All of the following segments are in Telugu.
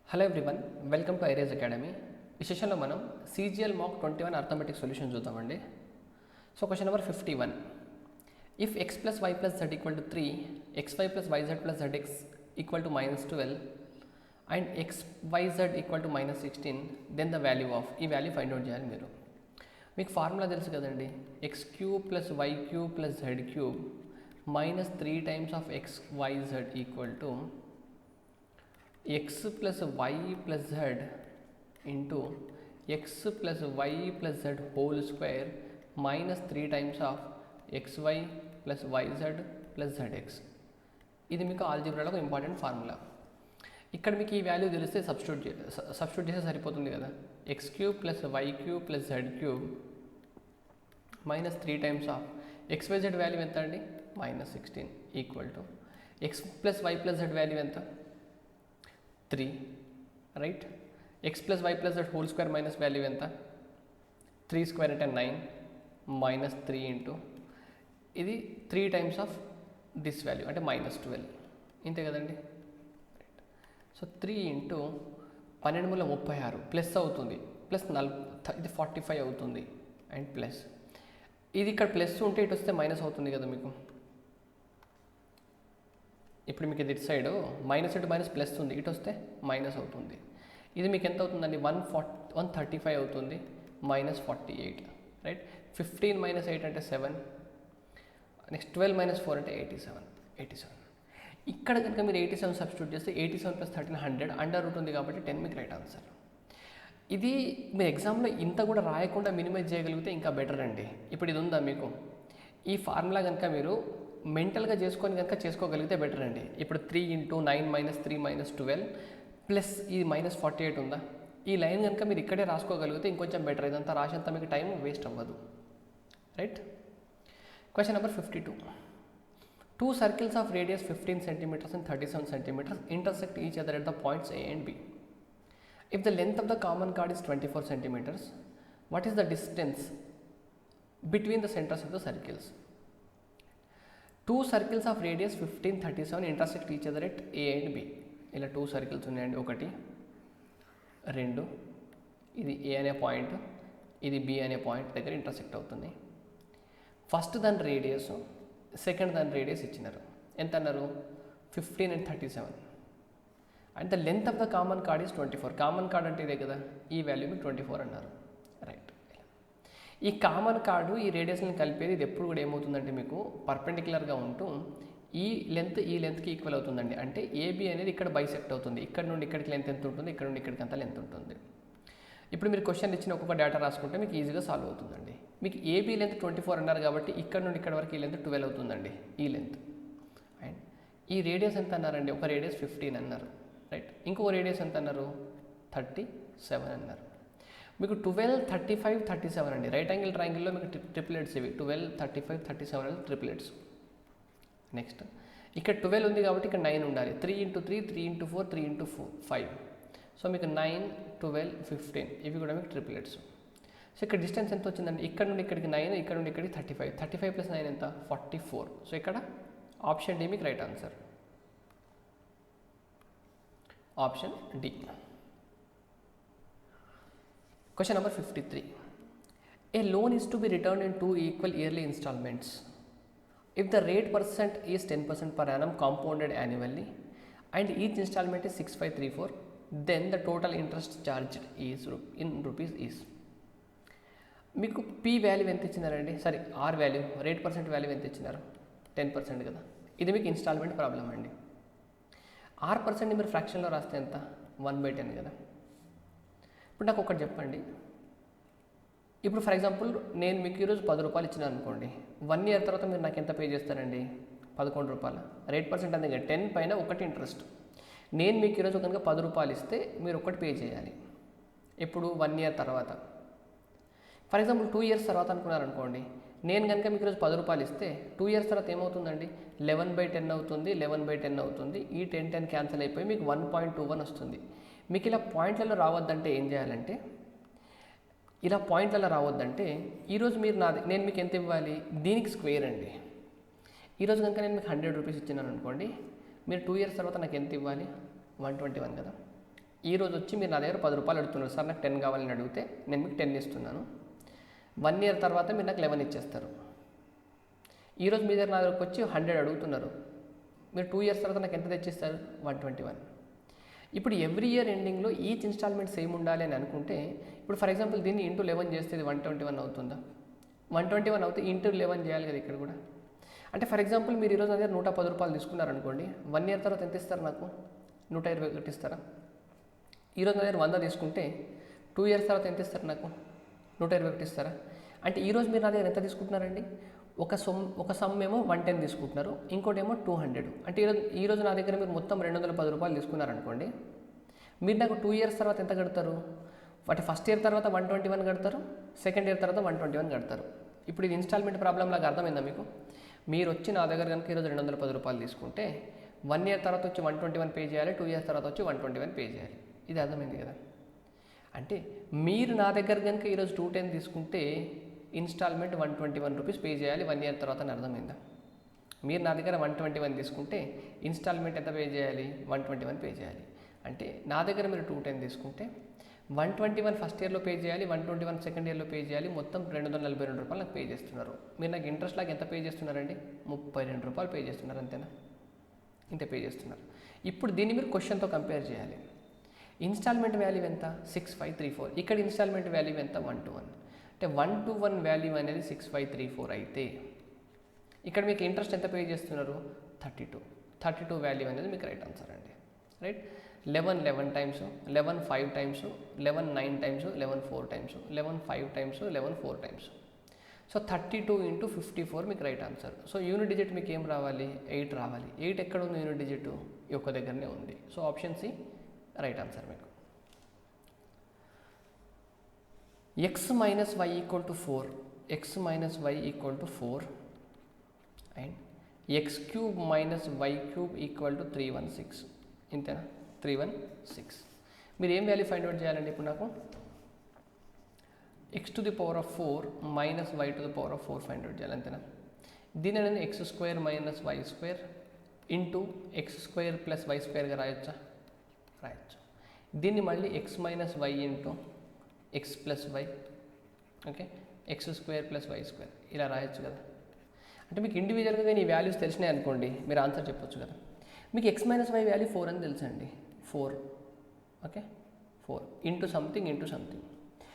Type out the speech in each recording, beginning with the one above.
హలో ఎవ్రీవన్, వెల్కమ్ టు ఐరేజ్ అకాడమీ. ఈ సెషన్లో మనం CGL మాక్ 21 అర్థమెటిక్ సొల్యూషన్ చూద్దామండి. So question number 51. If x plus y plus z equal to 3, xy plus yz plus zx equal to -12 and xyz equal to -16, then the value of, ఈ వాల్యూ ఫైండ్ అవుట్ చేయాలి మీరు. మీకు ఫార్ములా తెలుసు కదండి, x³ plus y³ plus z³ minus 3 times of xyz equal to x plus y plus z into x plus y plus z whole square minus 3 times of xy plus yz plus zx. ఇది మీకు ఆల్జీబ్రాలో ఒక ఇంపార్టెంట్ ఫార్ములా. ఇక్కడ మీకు ఈ వాల్యూ తెలిస్తే సబ్స్టిట్యూట్ చేస్తే సరిపోతుంది కదా. x³ plus y³ plus z³ minus 3 times of xyz value ఎంత అండి, -16 equal to x plus y plus z value ఎంత, 3, right. x plus y plus z whole square minus value ఎంత, 3 స్క్వేర్ అంటే 9 మైనస్ 3 ఇంటూ ఇది 3 టైమ్స్ ఆఫ్ దిస్ వాల్యూ అంటే -12, ఇంతే కదండి. సో 3 ఇంటూ 12 మూల 36 ప్లస్ అవుతుంది, ప్లస్ ఇది 45 అవుతుంది అండ్ ప్లస్ ఇది ఇక్కడ ప్లస్ ఉంటే ఇటు వస్తే మైనస్ అవుతుంది కదా మీకు. ఇప్పుడు మీకు ఇది ఇటు సైడ్ మైనస్ ఇటు మైనస్ ప్లస్ ఉంది, ఇటు వస్తే మైనస్ అవుతుంది. ఇది మీకు ఎంత అవుతుందండి, 135 అవుతుంది -48, రైట్. 15 - 8 అంటే 7, నెక్స్ట్ 12 - 4 అంటే 87. ఇక్కడ కనుక మీరు 87 సబ్స్టిట్యూట్ చేస్తే 87 + 13 100, అండర్ రూట్ ఉంది కాబట్టి 10 మీకు రైట్ ఆన్సర్. ఇది మీరు ఎగ్జామ్లో ఇంత కూడా రాయకుండా మినిమైజ్ చేయగలిగితే ఇంకా బెటర్ అండి. ఇప్పుడు ఇది ఉందా మీకు, ఈ ఫార్ములా కనుక మీరు మెంటల్గా చేసుకొని కనుక చేసుకోగలిగితే బెటర్ అండి. ఇప్పుడు 3 × 9 - 3 - 12 ప్లస్ ఇది -48 ఉందా, ఈ లైన్ కనుక మీరు ఇక్కడే రాసుకోగలిగితే ఇంకొంచెం బెటర్. ఇదంతా రాసేంత మీకు టైం వేస్ట్ అవ్వదు, right. Question number 52. 2 circles of radius 15 centimeters and 37 centimeters intersect each other at the points A and B. If the length of the common chord is 24 centimeters, what is the distance between the centers of the circles? 2 circles of radius 15, 37 intersect each other at A and B. ఇలా 2 సర్కిల్స్ ఉన్నాయండి, 1, 2, ఇది A అనే పాయింట్, ఇది B అనే పాయింట్ దగ్గర ఇంటర్సెక్ట్ అవుతుంది. ఫస్ట్ దాని రేడియస్, సెకండ్ దాని రేడియస్ ఇచ్చినారు, ఎంత అన్నారు, 15 and 37. And the length of the common card is 24. Common card అంటే ఇదే కదా, ఈ వాల్యూ మీకు 24 అన్నారు, రైట్. ఈ కామన్ కార్డు ఈ రేడియస్ని కలిపేది ఇది ఎప్పుడు కూడా ఏమవుతుందంటే మీకు పర్పెండిక్యులర్గా ఉంటూ ఈ లెంత్కి ఈక్వల్ అవుతుందండి. అంటే ఏబి అనేది ఇక్కడ బైసెక్ట్ అవుతుంది, ఇక్కడ నుండి ఇక్కడికి లెంత్ ఎంత ఉంటుంది, ఇక్కడ నుండి ఇక్కడికి అంత లెంత్ ఉంటుంది. ఇప్పుడు మీరు క్వశ్చన్ ఇచ్చిన ఒక్కొక్క డేటా రాసుకుంటే మీకు ఈజీగా సాల్వ్ అవుతుందండి. మీకు ఏబీ లెంత్ 24 అన్నారు కాబట్టి ఇక్కడ నుండి ఇక్కడ వరకు ఈ లెంత్ 12 అవుతుందండి, ఈ లెంత్. అండ్ ఈ రేడియస్ ఎంత అన్నారండి, ఒక రేడియస్ 15 అన్నారు, రైట్. ఇంకొక రేడియస్ ఎంత అన్నారు, 37 అన్నారు. మీకు 12, 35, 37 అండి. రైట్ యాంగిల్ ట్రయాంగిల్లో మీకు ట్రిప్లెట్స్ ఇవి 12, 35, 37 అనేది ట్రిప్లెట్స్. నెక్స్ట్ ఇక్కడ 12 ఉంది కాబట్టి ఇక్కడ 9 ఉండాలి. 3 × 3, 3 × 4, 3 × 5. సో మీకు 9, 12, 15 ఇవి కూడా మీకు ట్రిప్లెట్స్. సో ఇక్కడ డిస్టెన్స్ ఎంత వచ్చిందండి, ఇక్కడ నుండి ఇక్కడికి 9, ఇక్కడ నుండి ఇక్కడికి 35. 35 + 9 ఎంత, 44. సో ఇక్కడ ఆప్షన్ డి మీకు right answer, option D. Question number 53. A loan is to be returned in 2 equal yearly installments. If the rate percent is 10% per annum compounded annually and each installment is 6534, then the total interest charged is in rupees is. మీకు పి వాల్యూ ఎంత ఇచ్చినారండి, sorry R value, rate percent value ఎంత ఇచ్చినారు, 10% కదా. ఇది మీకు ఇన్స్టాల్మెంట్ ప్రాబ్లం అండి. ఆర్ పర్సెంట్ని మీరు ఫ్రాక్షన్లో రాస్తే ఎంత, 1/10 కదా. ఇప్పుడు నాకు ఒకటి చెప్పండి, ఇప్పుడు ఫర్ ఎగ్జాంపుల్ నేను మీకు ఈరోజు 10 రూపాయలు ఇచ్చినాను అనుకోండి, 1 year తర్వాత మీరు నాకు ఎంత పే చేస్తారండి, 11 రూపాయలు. రేట్ పర్సెంట్ అంతే, 10 పైన 1 ఇంట్రెస్ట్. నేను మీకు ఈరోజు కనుక 10 రూపాయలు ఇస్తే మీరు 1 పే చేయాలి. ఇప్పుడు 1 year తర్వాత, ఫర్ ఎగ్జాంపుల్ 2 years తర్వాత అనుకున్నారనుకోండి, నేను కనుక మీకు ఈరోజు 10 రూపాయలు ఇస్తే 2 years తర్వాత ఏమవుతుందండి, 11/10 అవుతుంది, 11/10 అవుతుంది. ఈ 10 క్యాన్సిల్ అయిపోయి మీకు 1.21 వస్తుంది. మీకు ఇలా పాయింట్లలో రావద్దంటే ఏం చేయాలంటే, ఇలా పాయింట్లలో రావద్దంటే ఈరోజు మీరు నేను మీకు ఎంత ఇవ్వాలి, దీనికి స్క్వేర్ అండి. ఈరోజు కనుక నేను మీకు 100 రూపీస్ ఇచ్చినాను అనుకోండి, మీరు 2 years తర్వాత నాకు ఎంత ఇవ్వాలి, 121 కదా. ఈరోజు వచ్చి మీరు నా దగ్గర 10 రూపాయలు అడుగుతున్నారు, సార్ నాకు 10 కావాలని అడిగితే నేను మీకు 10 ఇస్తున్నాను. 1 ఇయర్ తర్వాత మీరు నాకు 11 ఇచ్చేస్తారు. ఈరోజు మీ దగ్గర నా దగ్గరకు వచ్చి 100 అడుగుతున్నారు, మీరు 2 ఇయర్స్ తర్వాత నాకు ఎంత తెచ్చిస్తారు? 121. ఇప్పుడు ఎవ్రీ ఇయర్ ఎండింగ్లో ఈచ్ ఇన్స్టాల్మెంట్ సేమ్ ఉండాలి అని అనుకుంటే, ఇప్పుడు ఫర్ ఎగ్జాంపుల్ దీన్ని ఇంటూ 11 చేస్తే ఇది 121 అవుతుందా? 121 అవుతే ఇంటూ 11 చేయాలి కదా ఇక్కడ కూడా. అంటే ఫర్ ఎగ్జాంపుల్ మీరు ఈరోజు నా దగ్గర 110 రూపాయలు తీసుకున్నారనుకోండి, 1 ఇయర్ తర్వాత ఎంత ఇస్తారు నాకు? 121 ఇస్తారా? ఈరోజు నా దగ్గర 100 తీసుకుంటే 2 ఇయర్స్ తర్వాత ఎంత ఇస్తారు నాకు? 121 ఇస్తారా? అంటే ఈరోజు మీరు నా దగ్గర ఎంత తీసుకుంటున్నారండి? ఒక సమ్ ఏమో 110 తీసుకుంటున్నారు, ఇంకోటి ఏమో 200. అంటే ఈరోజు నా దగ్గర మీరు మొత్తం 210 రూపాయలు తీసుకున్నారనుకోండి, మీరు నాకు 2 ఇయర్స్ తర్వాత ఎంత కడతారు? అంటే ఫస్ట్ ఇయర్ తర్వాత 121 కడతారు, సెకండ్ ఇయర్ తర్వాత 121 కడతారు. ఇప్పుడు ఇది ఇన్స్టాల్మెంట్ ప్రాబ్లం లాగా అర్థమైందా మీకు? మీరు వచ్చి నా దగ్గర కనుక ఈరోజు 210 రూపాయలు తీసుకుంటే 1 ఇయర్ తర్వాత వచ్చి 121 పే చేయాలి, 2 ఇయర్స్ తర్వాత వచ్చి 121 పే చేయాలి. ఇది అర్థమైంది కదా? అంటే మీరు నా దగ్గర కనుక ఈరోజు 210 తీసుకుంటే ఇన్స్టాల్మెంట్ 121 రూపీస్ పే చేయాలి 1 ఇయర్ తర్వాత అని అర్థమైందా? మీరు నా దగ్గర 121 తీసుకుంటే ఇన్స్టాల్మెంట్ ఎంత పే చేయాలి? 121 పే చేయాలి. అంటే నా దగ్గర మీరు 210 తీసుకుంటే 121 ఫస్ట్ ఇయర్లో పే చేయాలి, 121 సెకండ్ ఇయర్లో పే చేయాలి, మొత్తం 242 రూపాయలు నాకు పే చేస్తున్నారు. మీరు నాకు ఇంట్రెస్ట్ లాగా ఎంత పే చేస్తున్నారండి? 32 రూపాయలు పే చేస్తున్నారు, అంతేనా? ఇంత పే చేస్తున్నారు. ఇప్పుడు దీన్ని మీరు క్వశ్చన్తో కంపేర్ చేయాలి. ఇన్స్టాల్మెంట్ వాల్యూ ఎంత? 6534. ఇక్కడ ఇన్స్టాల్మెంట్ వాల్యూ ఎంత? 121. అంటే 121 వాల్యూ అనేది 6534 అయితే ఇక్కడ మీకు ఇంట్రెస్ట్ ఎంత పే చేస్తున్నారు? 32 వాల్యూ అనేది మీకు రైట్ ఆన్సర్ అండి. Right? 11 times, 11 5 times, 11 9 times, 11 4 times, 11 5 times, 11 4 times. So 32 × 54 మీకు right answer. So unit digit మీకు ఏం రావాలి? 8 రావాలి. 8 ఎక్కడ ఉంది యూనిట్ డిజిట్? ఈ ఒక్క దగ్గరనే ఉంది. So option C right answer మీకు. x minus y equal to 4, x minus y equal to 4 and x cube minus y cube equal to 316. ఇంతేనా? 316. మీరు ఏం వాల్యూ ఫైండ్ అవుట్ చేయాలండి ఇప్పుడు నాకు? x to the power of 4 minus y to the power of 4 find out చేయాలి, అంతేనా? దీని అనేది x² minus y² into x² plus y² రాయొచ్చా? రాయొచ్చు. దీన్ని మళ్ళీ x minus y into x plus y, okay, x² plus y² ఇలా రాయొచ్చు కదా. అంటే మీకు ఇండివిజువల్గా కానీ ఈ వాల్యూస్ తెలిసినాయి అనుకోండి, మీరు ఆన్సర్ చెప్పొచ్చు కదా. మీకు x minus y వాల్యూ 4 అని తెలుసండి, 4, ఓకే, 4 ఇంటూ సంథింగ్.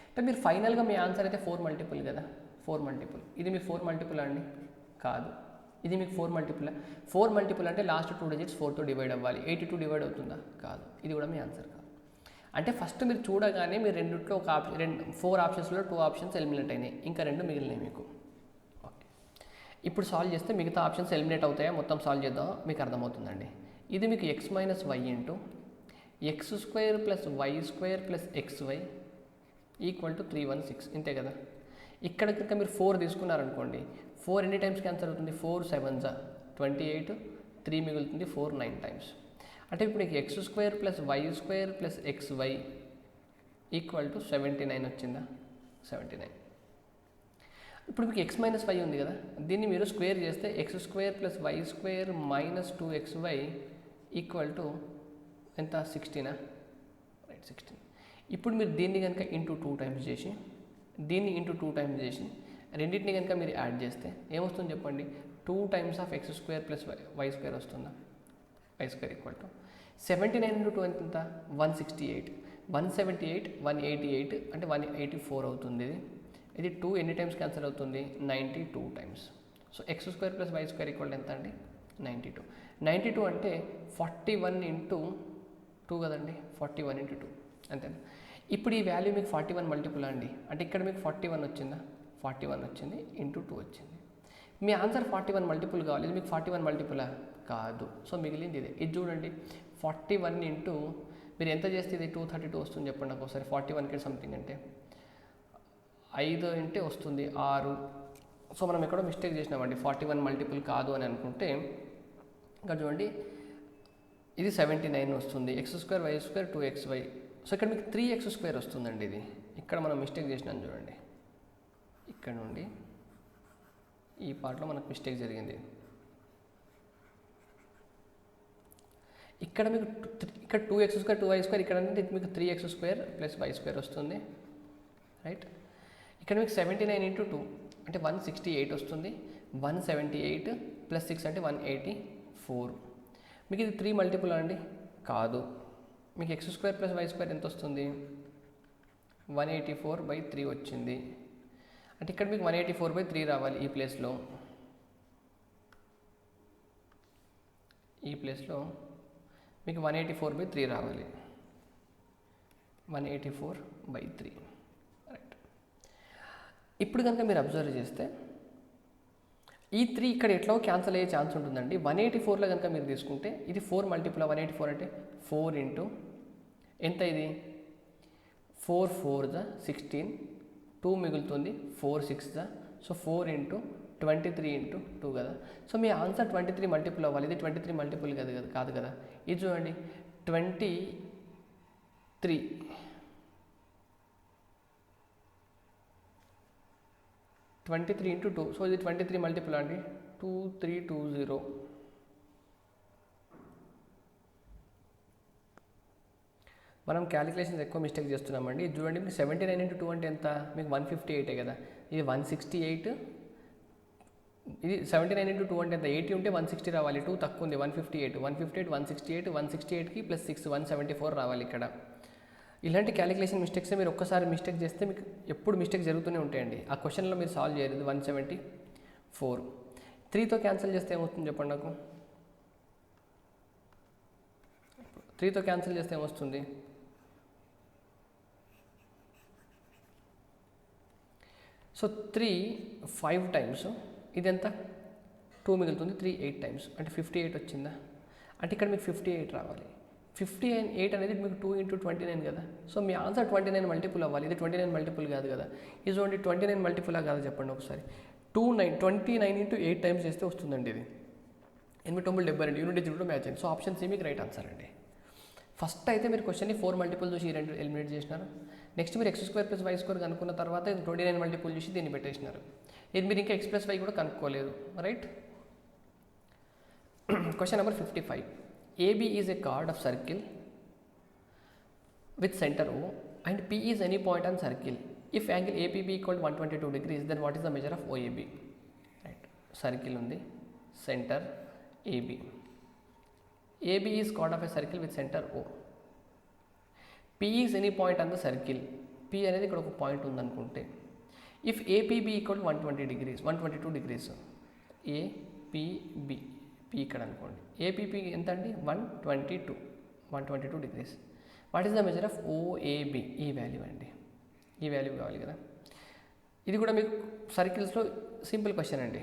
అంటే మీరు ఫైనల్గా మీ ఆన్సర్ అయితే 4 మల్టిపుల్ కదా, 4 మల్టిపుల్. ఇది మీకు 4 మల్టిపుల్ అండి? కాదు. ఇది మీకు 4 మల్టిపుల్. 4 మల్టిపుల్ అంటే లాస్ట్ 2 డిజిట్స్ 4తో డివైడ్ అవ్వాలి. 82 డివైడ్ అవుతుందా? కాదు. ఇది కూడా మీ ఆన్సర్ కాదు. అంటే ఫస్ట్ మీరు చూడగానే మీరు రెండిట్లో ఒక ఆప్షన్, 4 ఆప్షన్స్లో 2 ఆప్షన్స్ ఎలిమినేట్ అయినాయి, ఇంకా 2 మిగిలినాయి మీకు. ఓకే, ఇప్పుడు సాల్వ్ చేస్తే మిగతా ఆప్షన్స్ ఎలిమినేట్ అవుతాయా? మొత్తం సాల్వ్ చేద్దాం, మీకు అర్థమవుతుందండి. ఇది మీకు x minus y into x² plus y² plus xy equal to 316, ఇంతే కదా. ఇక్కడ కనుక మీరు 4 తీసుకున్నారనుకోండి, 4 ఎన్ని టైమ్స్ క్యాన్సల్ అవుతుంది? 4 7s 28, 3 మిగులుతుంది, 4 9 టైమ్స్. అంటే ఇప్పుడు x² plus y² plus xy equal to 79 వచ్చిందా? 79. ఇప్పుడు మీకు x minus y ఉంది కదా, దీన్ని మీరు స్క్వేర్ చేస్తే x² plus y² minus 2xy equal to ఎంత? 16. రైట్, 16. ఇప్పుడు మీరు దీన్ని కనుక ఇంటూ 2 టైమ్స్ చేసి, దీన్ని ఇంటూ 2 టైమ్స్ చేసి, రెండింటిని కనుక మీరు యాడ్ చేస్తే ఏమొస్తుంది చెప్పండి? 2 times of x² plus y² వస్తుందా? y² ఈక్వల్ టు 79 ఇంటూ 2 ఎంత? 168. 178, 188 అంటే 184 అవుతుంది. ఇది 2 ఎన్ని టైమ్స్ క్యాన్సల్ అవుతుంది? 92 times. So x² plus y² equal ఎంత అండి? 92. 92 అంటే 41 ఇంటూ 2 కదండి, 41 ఇంటూ 2, అంతేనా? ఇప్పుడు ఈ వాల్యూ మీకు 41 మల్టిపుల్ అండి. అంటే ఇక్కడ మీకు 41 వచ్చిందా? 41 వచ్చింది, ఇంటూ 2 వచ్చింది. మీ ఆన్సర్ 41 మల్టిపుల్ కావాలి, ఇది మీకు 41 మల్టిపులా? కాదు. సో మిగిలింది ఇదే. ఇది చూడండి, 41 ఇంటూ మీరు ఎంత చేస్తే ఇది 232 వస్తుంది చెప్పండి నాకు ఒకసారి. 41కి సంథింగ్ అంటే 5 అంటే వస్తుంది 6. సో మనం ఎక్కడో మిస్టేక్ చేసినామండి, 41 మల్టిపుల్ కాదు అని అనుకుంటే. ఇక్కడ చూడండి, ఇది 79 వస్తుంది, x² y² 2xy. సో ఇక్కడ మీకు 3x² వస్తుందండి. ఇది ఇక్కడ మనం మిస్టేక్ చేసినాం చూడండి, ఇక్కడ నుండి ఈ పార్ట్లో మనకు మిస్టేక్ జరిగింది. ఇక్కడ మీకు ఇక్కడ 2x² 2y² ఇక్కడ అనేది మీకు 3x² + y² వస్తుంది, రైట్. ఇక్కడ మీకు 79 × 2 అంటే 168 వస్తుంది. 178 + 6 అంటే 184. మీకు ఇది 3 మల్టిపుల్ అండి? కాదు. మీకు x² + y² ఎంత వస్తుంది? 184/3 వచ్చింది. అంటే ఇక్కడ మీకు 184/3 రావాలి. ఈ ప్లేస్లో మీకు 184/3 రావాలి. 184/3, రైట్. ఇప్పుడు కనుక మీరు అబ్జర్వ్ చేస్తే ఈ 3 ఇక్కడ ఎట్లా క్యాన్సిల్ అయ్యే ఛాన్స్ ఉంటుందండి. 184లో కనుక మీరు తీసుకుంటే ఇది 4 మల్టిపుల్ 184 అంటే 4 ఇంటూ ఎంత ఇది 4 4 16, 2 మిగులుతుంది, 4 6 సో 4 ఇంటూ 23 ఇంటూ 2 కదా. సో మీ ఆన్సర్ 23 మల్టిపుల్ అవ్వాలి. ఇది 23 మల్టిపుల్ కాదు కదా. ఇది చూడండి 23 ఇంటూ 2. సో ఇది 23 మల్టిపుల్ అండి. 2320. మనం క్యాలిక్యులేషన్స్ ఎక్కువ మిస్టేక్ చేస్తున్నామండి. ఇది చూడండి మీకు 79 × 2 అంటే ఎంత? మీకు 158 కదా. ఇది 168. ఇది 79 × 2 అంటే ఎంత? 80 ఉంటే 160 రావాలి. 2 తక్కువ ఉంది, 158. 168 168కి +6 174 రావాలి ఇక్కడ. ఇలాంటి క్యాలిక్యులేషన్ మిస్టేక్స్ మీరు ఒక్కసారి మిస్టేక్ చేస్తే మీకు ఎప్పుడు మిస్టేక్ జరుగుతూనే ఉంటాయండి. ఆ క్వశ్చన్లో మీరు సాల్వ్ చేయలేదు. 174 3తో క్యాన్సిల్ చేస్తే ఏమవుతుంది చెప్పండి నాకు. 3తో క్యాన్సిల్ చేస్తే ఏమొస్తుంది? సో 3 5 టైమ్స్, ఇదెంత 2 మిగులుతుంది, 3 8 టైమ్స్ అంటే 58 వచ్చిందా? అంటే ఇక్కడ మీకు 58 రావాలి. 58 అనేది మీకు 2 × 29 కదా. సో మీ ఆన్సర్ 29 మల్టిపుల్ అవ్వాలి. ఇది 29 మల్టిపుల్ కాదు కదా. ఇది చూడండి 29 మల్టిపుల్ కాదు చెప్పండి ఒకసారి. 29 × 8 టైమ్స్ చేస్తే వస్తుందండి ఇది. 8×9 యూనిట్ డిజిట్ మ్యాచ్ అయింది. సో ఆప్షన్ సి మీకు రైట్ ఆన్సర్ అండి. ఫస్ట్ అయితే మీరు క్వశ్చన్ని 4 మల్టిపుల్ చూసి ఈ 2 ఎలిమినేట్ చేసినారు. నెక్స్ట్ మీరు x² + y² కనుక్కున్న తర్వాత 29 మల్టిపుల్ చూసి దీన్ని పెట్టేసినారు. ఇది మీరు ఇంకా x + y కూడా కనుక్కోలేదు, right. Question number 55. AB is a chord of circle with center O and P is any point on circle. If angle APB = 122 degrees, then what is the measure of OAB? Right. Circle ఉంది, center AB. AB is chord of a circle with center O. P is any point on the circle. P అనేది ఇక్కడ ఒక point ఉందనుకుంటే. If APB = 120 degrees, 122 degrees. APB P ఇక్కడ అనుకోండి. APP ఎంత అండి? 122 degrees. What is the measure of OAB? ఈ వాల్యూ అండి. ఈ వాల్యూ కావాలి కదా. ఇది కూడా మీకు సర్కిల్స్లో సింపుల్ క్వశ్చన్ అండి.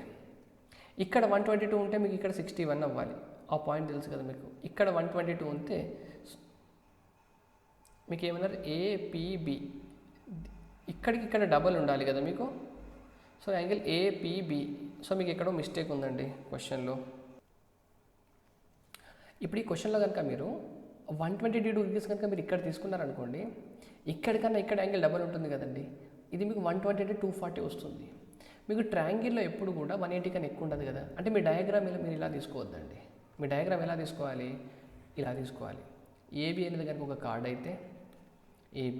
ఇక్కడ 122 ఉంటే మీకు ఇక్కడ 61 అవ్వాలి. ఆ పాయింట్ తెలుసు కదా మీకు. ఇక్కడ 122 ఉంటే మీకు ఏమన్నారు? APB ఇక్కడికి ఇక్కడ డబల్ ఉండాలి కదా మీకు. So angle APB. సో మీకు ఎక్కడో మిస్టేక్ ఉందండి క్వశ్చన్లో. ఇప్పుడు ఈ క్వశ్చన్లో కనుక మీరు 122 degrees కనుక మీరు ఇక్కడ తీసుకున్నారనుకోండి, ఇక్కడికన్నా ఇక్కడ యాంగిల్ డబల్ ఉంటుంది కదండి. ఇది మీకు 120 అంటే 240 వస్తుంది. మీకు ట్రయాంగిల్లో ఎప్పుడు కూడా 180 కన్నా ఎక్కువ ఉండదు కదా. అంటే మీ డయాగ్రామ్ మీరు ఇలా తీసుకోవద్దండి. మీ డయాగ్రామ్ ఎలా తీసుకోవాలి? ఇలా తీసుకోవాలి. AB అనేది కనుక ఒక కార్డ్ అయితే AB,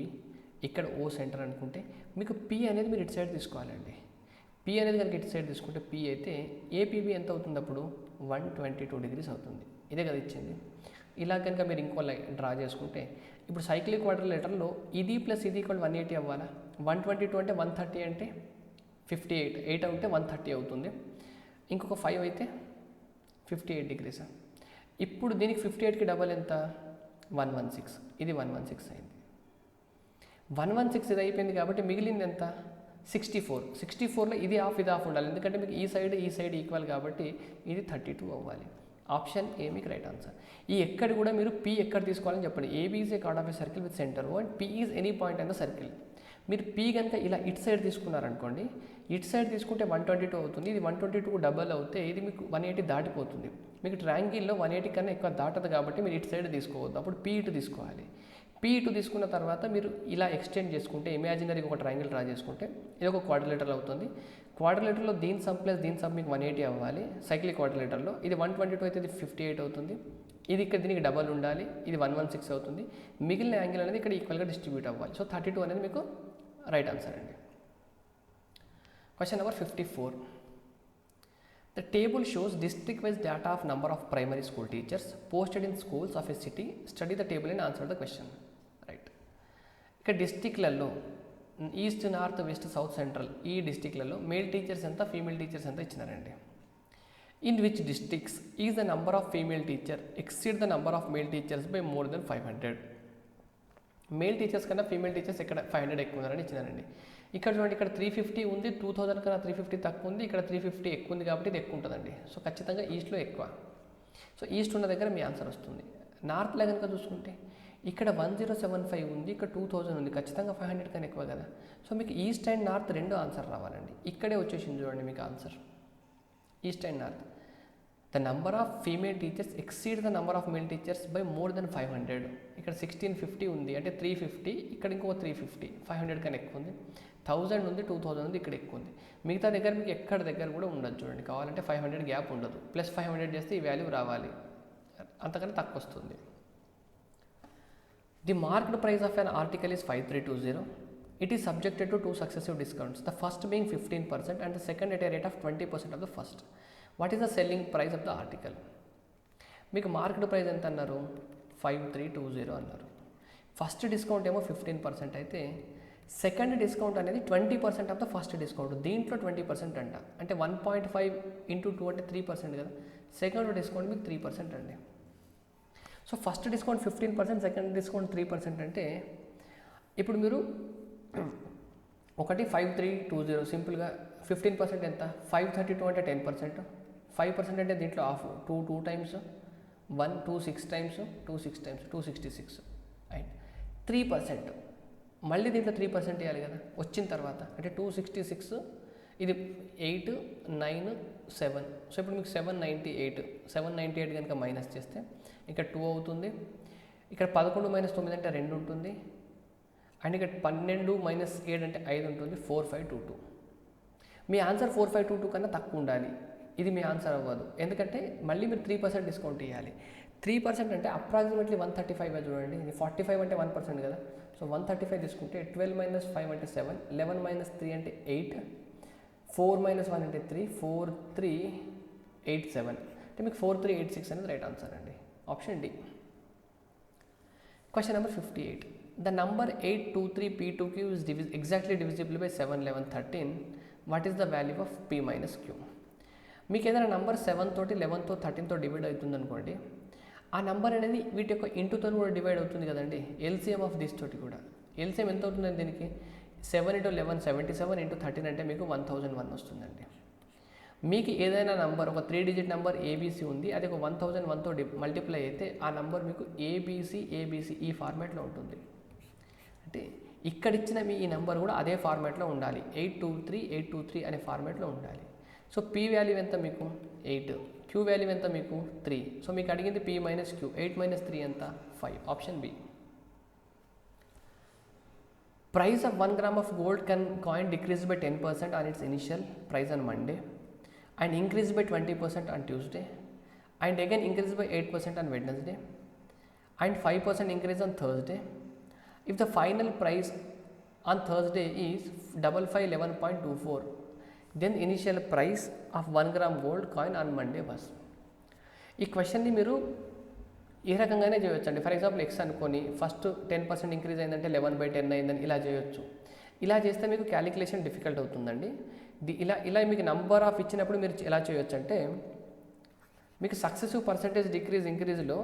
ఇక్కడ O సెంటర్ అనుకుంటే మీకు P అనేది మీరు ఇటు సైడ్ తీసుకోవాలండి. P అనేది కనుక ఇటు సైడ్ తీసుకుంటే P అయితే APB ఎంత అవుతుంది అప్పుడు? 122 degrees అవుతుంది. ఇదే కదా ఇచ్చింది. ఇలా కనుక మీరు ఇంకో లైన్ డ్రా చేసుకుంటే ఇప్పుడు సైక్లిక్ క్వాడ్రిలేటర్లో ఇది ప్లస్ ఇది = 180 అవ్వాలా. 122 అంటే 130 అంటే 58, 8 అయితే 130 అవుతుంది. ఇంకొక 5 అయితే 58 degrees. ఇప్పుడు దీనికి 58కి డబల్ ఎంత? 116. ఇది 116 అయింది. 116 ఇది అయిపోయింది కాబట్టి మిగిలింది ఎంత? 64. 64లో ఇది హాఫ్ ఇది హాఫ్ ఉండాలి. ఎందుకంటే మీకు ఈ సైడ్ ఈక్వల్ కాబట్టి ఇది 32 అవ్వాలి. ఆప్షన్ ఏ మీకు రైట్ ఆన్సర్. ఈ ఎక్కడ కూడా మీరు P ఎక్కడ తీసుకోవాలని చెప్పండి. AB is a card of a circle with centre O and P is any point on the circle. మీరు P కనుక ఇలా ఇటు సైడ్ తీసుకున్నారనుకోండి, ఇటు సైడ్ తీసుకుంటే 122 అవుతుంది. ఇది 122 డబల్ అవుతే ఇది మీకు 180 దాటిపోతుంది. మీకు ట్రయాంగిల్లో 180 కన్నా ఎక్కువ దాటదు కాబట్టి మీరు ఇటు సైడ్ తీసుకోవద్దు. అప్పుడు P ఇటు తీసుకోవాలి. P ఇటు తీసుకున్న తర్వాత మీరు ఇలా ఎక్స్టెండ్ చేసుకుంటే ఇమాజినరీ ఒక ట్రయాంగిల్ డ్రా చేసుకుంటే ఇది ఒక క్వాడ్రిలేటర్ అవుతుంది. క్వాడ్రిలేటర్లో దీని సమ్ ప్లస్ దీని సమ్ మీకు 180 అవ్వాలి. సైక్లిక్ క్వాడ్రిలేటర్లో ఇది 122 అయితే ఇది 58 అవుతుంది. ఇది ఇక్కడ దీనికి డబల్ ఉండాలి, ఇది 116 అవుతుంది. మిగిలిన యాంగిల్ అనేది ఇక్కడ ఈక్వల్గా డిస్ట్రిబ్యూట్ అవ్వాలి. సో 32 అనేది మీకు రైట్ ఆన్సర్ అండి. Question number 54. The table shows district-wise data of number of primary school teachers posted in schools of a city. Study the table and answer the question. Right. ఇక్కడ డిస్ట్రిక్ట్లలో east, north, west, south, central ఈ డిస్ట్రిక్ట్లలో మేల్ టీచర్స్ ఎంత, ఫీమేల్ టీచర్స్ ఎంత ఇచ్చినారండి. In which districts is the number of female teacher exceed the number of male teachers by more than 500. Male teachers కన్నా ఫీమేల్ టీచర్స్ ఇక్కడ 500 ఎక్కువ ఉన్నారని ఇచ్చినారండి. ఇక్కడ చూడండి, ఇక్కడ 350 ఉంది, 2000 కన్నా 350 తక్కువ ఉంది, ఇక్కడ 350 ఎక్కువ ఉంది కాబట్టి ఇది ఎక్కువ ఉంటుందండి. సో ఖచ్చితంగా ఈస్ట్లో ఎక్కువ. సో ఈస్ట్ ఉన్న దగ్గర మీ ఆన్సర్ వస్తుంది. నార్త్లో కనుక చూసుకుంటే ఇక్కడ 1075 ఉంది, ఇక్కడ 2000 ఉంది, ఖచ్చితంగా 500 కన్నా ఎక్కువ కదా. సో మీకు ఈస్ట్ అండ్ నార్త్ రెండు ఆన్సర్ రావాలండి. ఇక్కడే వచ్చేసింది చూడండి మీకు answer, east and north. The number of female teachers exceed the number of male teachers by more than 500. ఇక్కడ 1650 ఉంది అంటే 350, ఇక్కడ ఇంకో 350, 500 కన్నా ఎక్కువ ఉంది. 1000 ఉంది, 2000 ఉంది, ఇక్కడ ఎక్కువ ఉంది. మిగతా దగ్గర మీకు ఎక్కడ దగ్గర కూడా ఉండదు చూడండి. కావాలంటే 500 గ్యాప్ ఉండదు, ప్లస్ 500 చేస్తే ఈ వాల్యూ రావాలి, అంతకన్నా తక్కువ వస్తుంది. The marked price of an article is 5320. It is subjected to two successive discounts, the first being 15% and the second at a rate of 20% of the first. What is the selling price of the article? మీకు మార్కెట్ ప్రైస్ ఎంత అన్నారు, 5320 అన్నారు. ఫస్ట్ డిస్కౌంట్ ఏమో 15% అయితే సెకండ్ డిస్కౌంట్ అనేది 20% ఆఫ్ ద ఫస్ట్ డిస్కౌంట్. దీంట్లో 20% అంట, అంటే 1.5 × 2 అంటే 3% కదా. సెకండ్ డిస్కౌంట్ మీకు 3% అండి. So first discount 15%, second discount 3% అంటే ఇప్పుడు మీరు ఒకటి 5320 సింపుల్గా 15% ఎంత 532 అంటే 10%, 5% అంటే దీంట్లో half 2 times 1 2 6 times 2 6 times 266 and 3% మళ్ళీ దీంట్లో 3% వేయాలి కదా వచ్చిన తర్వాత, అంటే 266 ఇది 8 9 7. సో ఇప్పుడు మీకు 798 కనుక మైనస్ చేస్తే ఇక్కడ 2 అవుతుంది. ఇక్కడ 11 - 9 అంటే 2 ఉంటుంది. అండ్ ఇక్కడ 12 - 7 అంటే 5 ఉంటుంది. 4522. మీ ఆన్సర్ 4522 కన్నా తక్కువ ఉండాలి. ఇది మీ ఆన్సర్ అవ్వదు, ఎందుకంటే మళ్ళీ మీరు 3% డిస్కౌంట్ ఇవ్వాలి. 3% అంటే అప్రాక్సిమేట్లీ 135 చూడండి. ఇది 45 అంటే 1% కదా. సో 135 తీసుకుంటే 12 - 5 అంటే 7, 11 - 3 అంటే 8, 4 - 1 అంటే 3, 4387 అంటే మీకు 4386 అనేది రైట్ ఆన్సర్ అండి. Option D. Question number 58. The number 823p2q is exactly divisible by 7 11 13. What is the value of p minus q? మీకు ఏదైనా నంబర్ 7 తోటి 11 తో 13 తో డివైడ్ అవుతుంది అనుకోండి, ఆ నంబర్ అనేది వీటి యొక్క ఇంటూతో కూడా డివైడ్ అవుతుంది కదండి. ఎల్సిఎం ఆఫ్ దిస్ తోటి కూడా ఎల్సిఎం ఎంత అవుతుందండి దీనికి 7 × 11 77 × 13 అంటే మీకు 1001 వస్తుందండి. మీకు ఏదైనా నంబర్ ఒక 3 డిజిట్ నెంబర్ ఏబీసీ ఉంది, అది ఒక 1001తో మల్టిప్లై అయితే ఆ నంబర్ మీకు ఏబీసీ ఈ ఫార్మాట్లో ఉంటుంది. అంటే ఇక్కడ ఇచ్చిన మీ ఈ నెంబర్ కూడా అదే ఫార్మాట్లో ఉండాలి, 823 అనే ఫార్మాట్లో ఉండాలి. సో పీ వాల్యూ ఎంత మీకు 8, క్యూ వాల్యూ ఎంత మీకు 3. సో మీకు అడిగింది పీ మైనస్ క్యూ, 8 - 3 ఎంత 5. Option B. Price of 1 gram of gold coin decreased by 10% on its initial price on Monday and increased by 20% on Tuesday and again increased by 8% on Wednesday and 5% increase on Thursday. If the final price on Thursday is 511.24, then initial price of 1 gram gold coin on Monday was. ఈ క్వశ్చన్ని మీరు ఏ రకంగానే చేయొచ్చండి. ఫర్ ఎగ్జాంపుల్ ఎక్స్ అనుకొని ఫస్ట్ 10% ఇంక్రీజ్ అయిందంటే 11/10 అయిందని ఇలా చేయొచ్చు. ఇలా చేస్తే మీకు క్యాలిక్యులేషన్ డిఫికల్ట్ అవుతుందండి. ఇలా మీకు నంబర్ ఆఫ్ ఇచ్చినప్పుడు మీరు ఎలా చేయొచ్చు అంటే, మీకు సక్సెసివ్ పర్సంటేజ్ ఇంక్రీజ్లో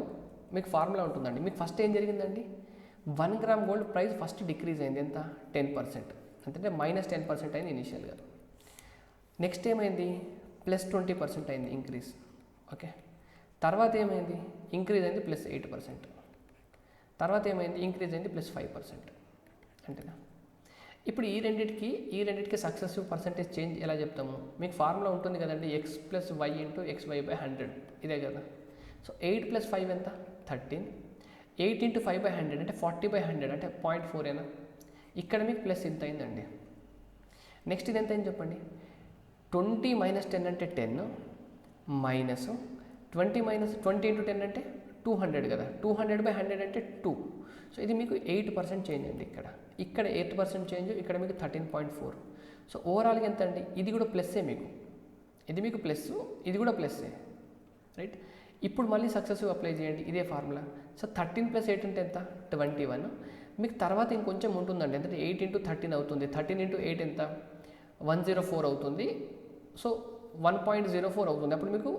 మీకు ఫార్ములా ఉంటుందండి. మీకు ఫస్ట్ ఏం జరిగిందండి, 1 gram gold price first decrease అయింది ఎంత 10%, అంటే -10% అయింది ఇనిషియల్గా. నెక్స్ట్ ఏమైంది +20% అయింది ఇంక్రీజ్. ఓకే, తర్వాత ఏమైంది ఇంక్రీజ్ అయింది +8%, తర్వాత ఏమైంది ఇంక్రీజ్ అయింది +5%. అంతేనా. ఇప్పుడు ఈ రెండింటికి సక్సెసివ్ పర్సంటేజ్ చేంజ్ ఎలా చెప్తాము, మీకు ఫార్ములా ఉంటుంది కదండి, x + y × xy/100 ఇదే కదా. సో 8 + 5 ఎంత 13, 8 × 5/100 అంటే 40/100 అంటే 0.4 అయినా. ఇక్కడ మీకు ప్లస్ ఇంత అయిందండి. నెక్స్ట్ ఇది ఎంత అయింది చెప్పండి, 20 - 10 అంటే 10 మైనస్ 20 × 10 అంటే 200 కదా, 200/100 అంటే 2. సో ఇది మీకు 8% చేంజ్ అండి. ఇక్కడ 8% చేంజ్, ఇక్కడ మీకు 13.4. సో ఓవరాల్గా ఎంత అండి? ఇది కూడా ప్లస్సే మీకు, ఇది మీకు ప్లస్, ఇది కూడా ప్లస్సే, రైట్. ఇప్పుడు మళ్ళీ సక్సెసివ్ అప్లై చేయండి, ఇదే ఫార్ములా. సో 13 + 8 అంటే ఎంత? 21. మీకు తర్వాత ఇంకొంచెం ఉంటుందండి, అంటే 8 × 13 అవుతుంది. 13 × 8 ఎంత? 104 అవుతుంది. సో 1.04 అవుతుంది. అప్పుడు మీకు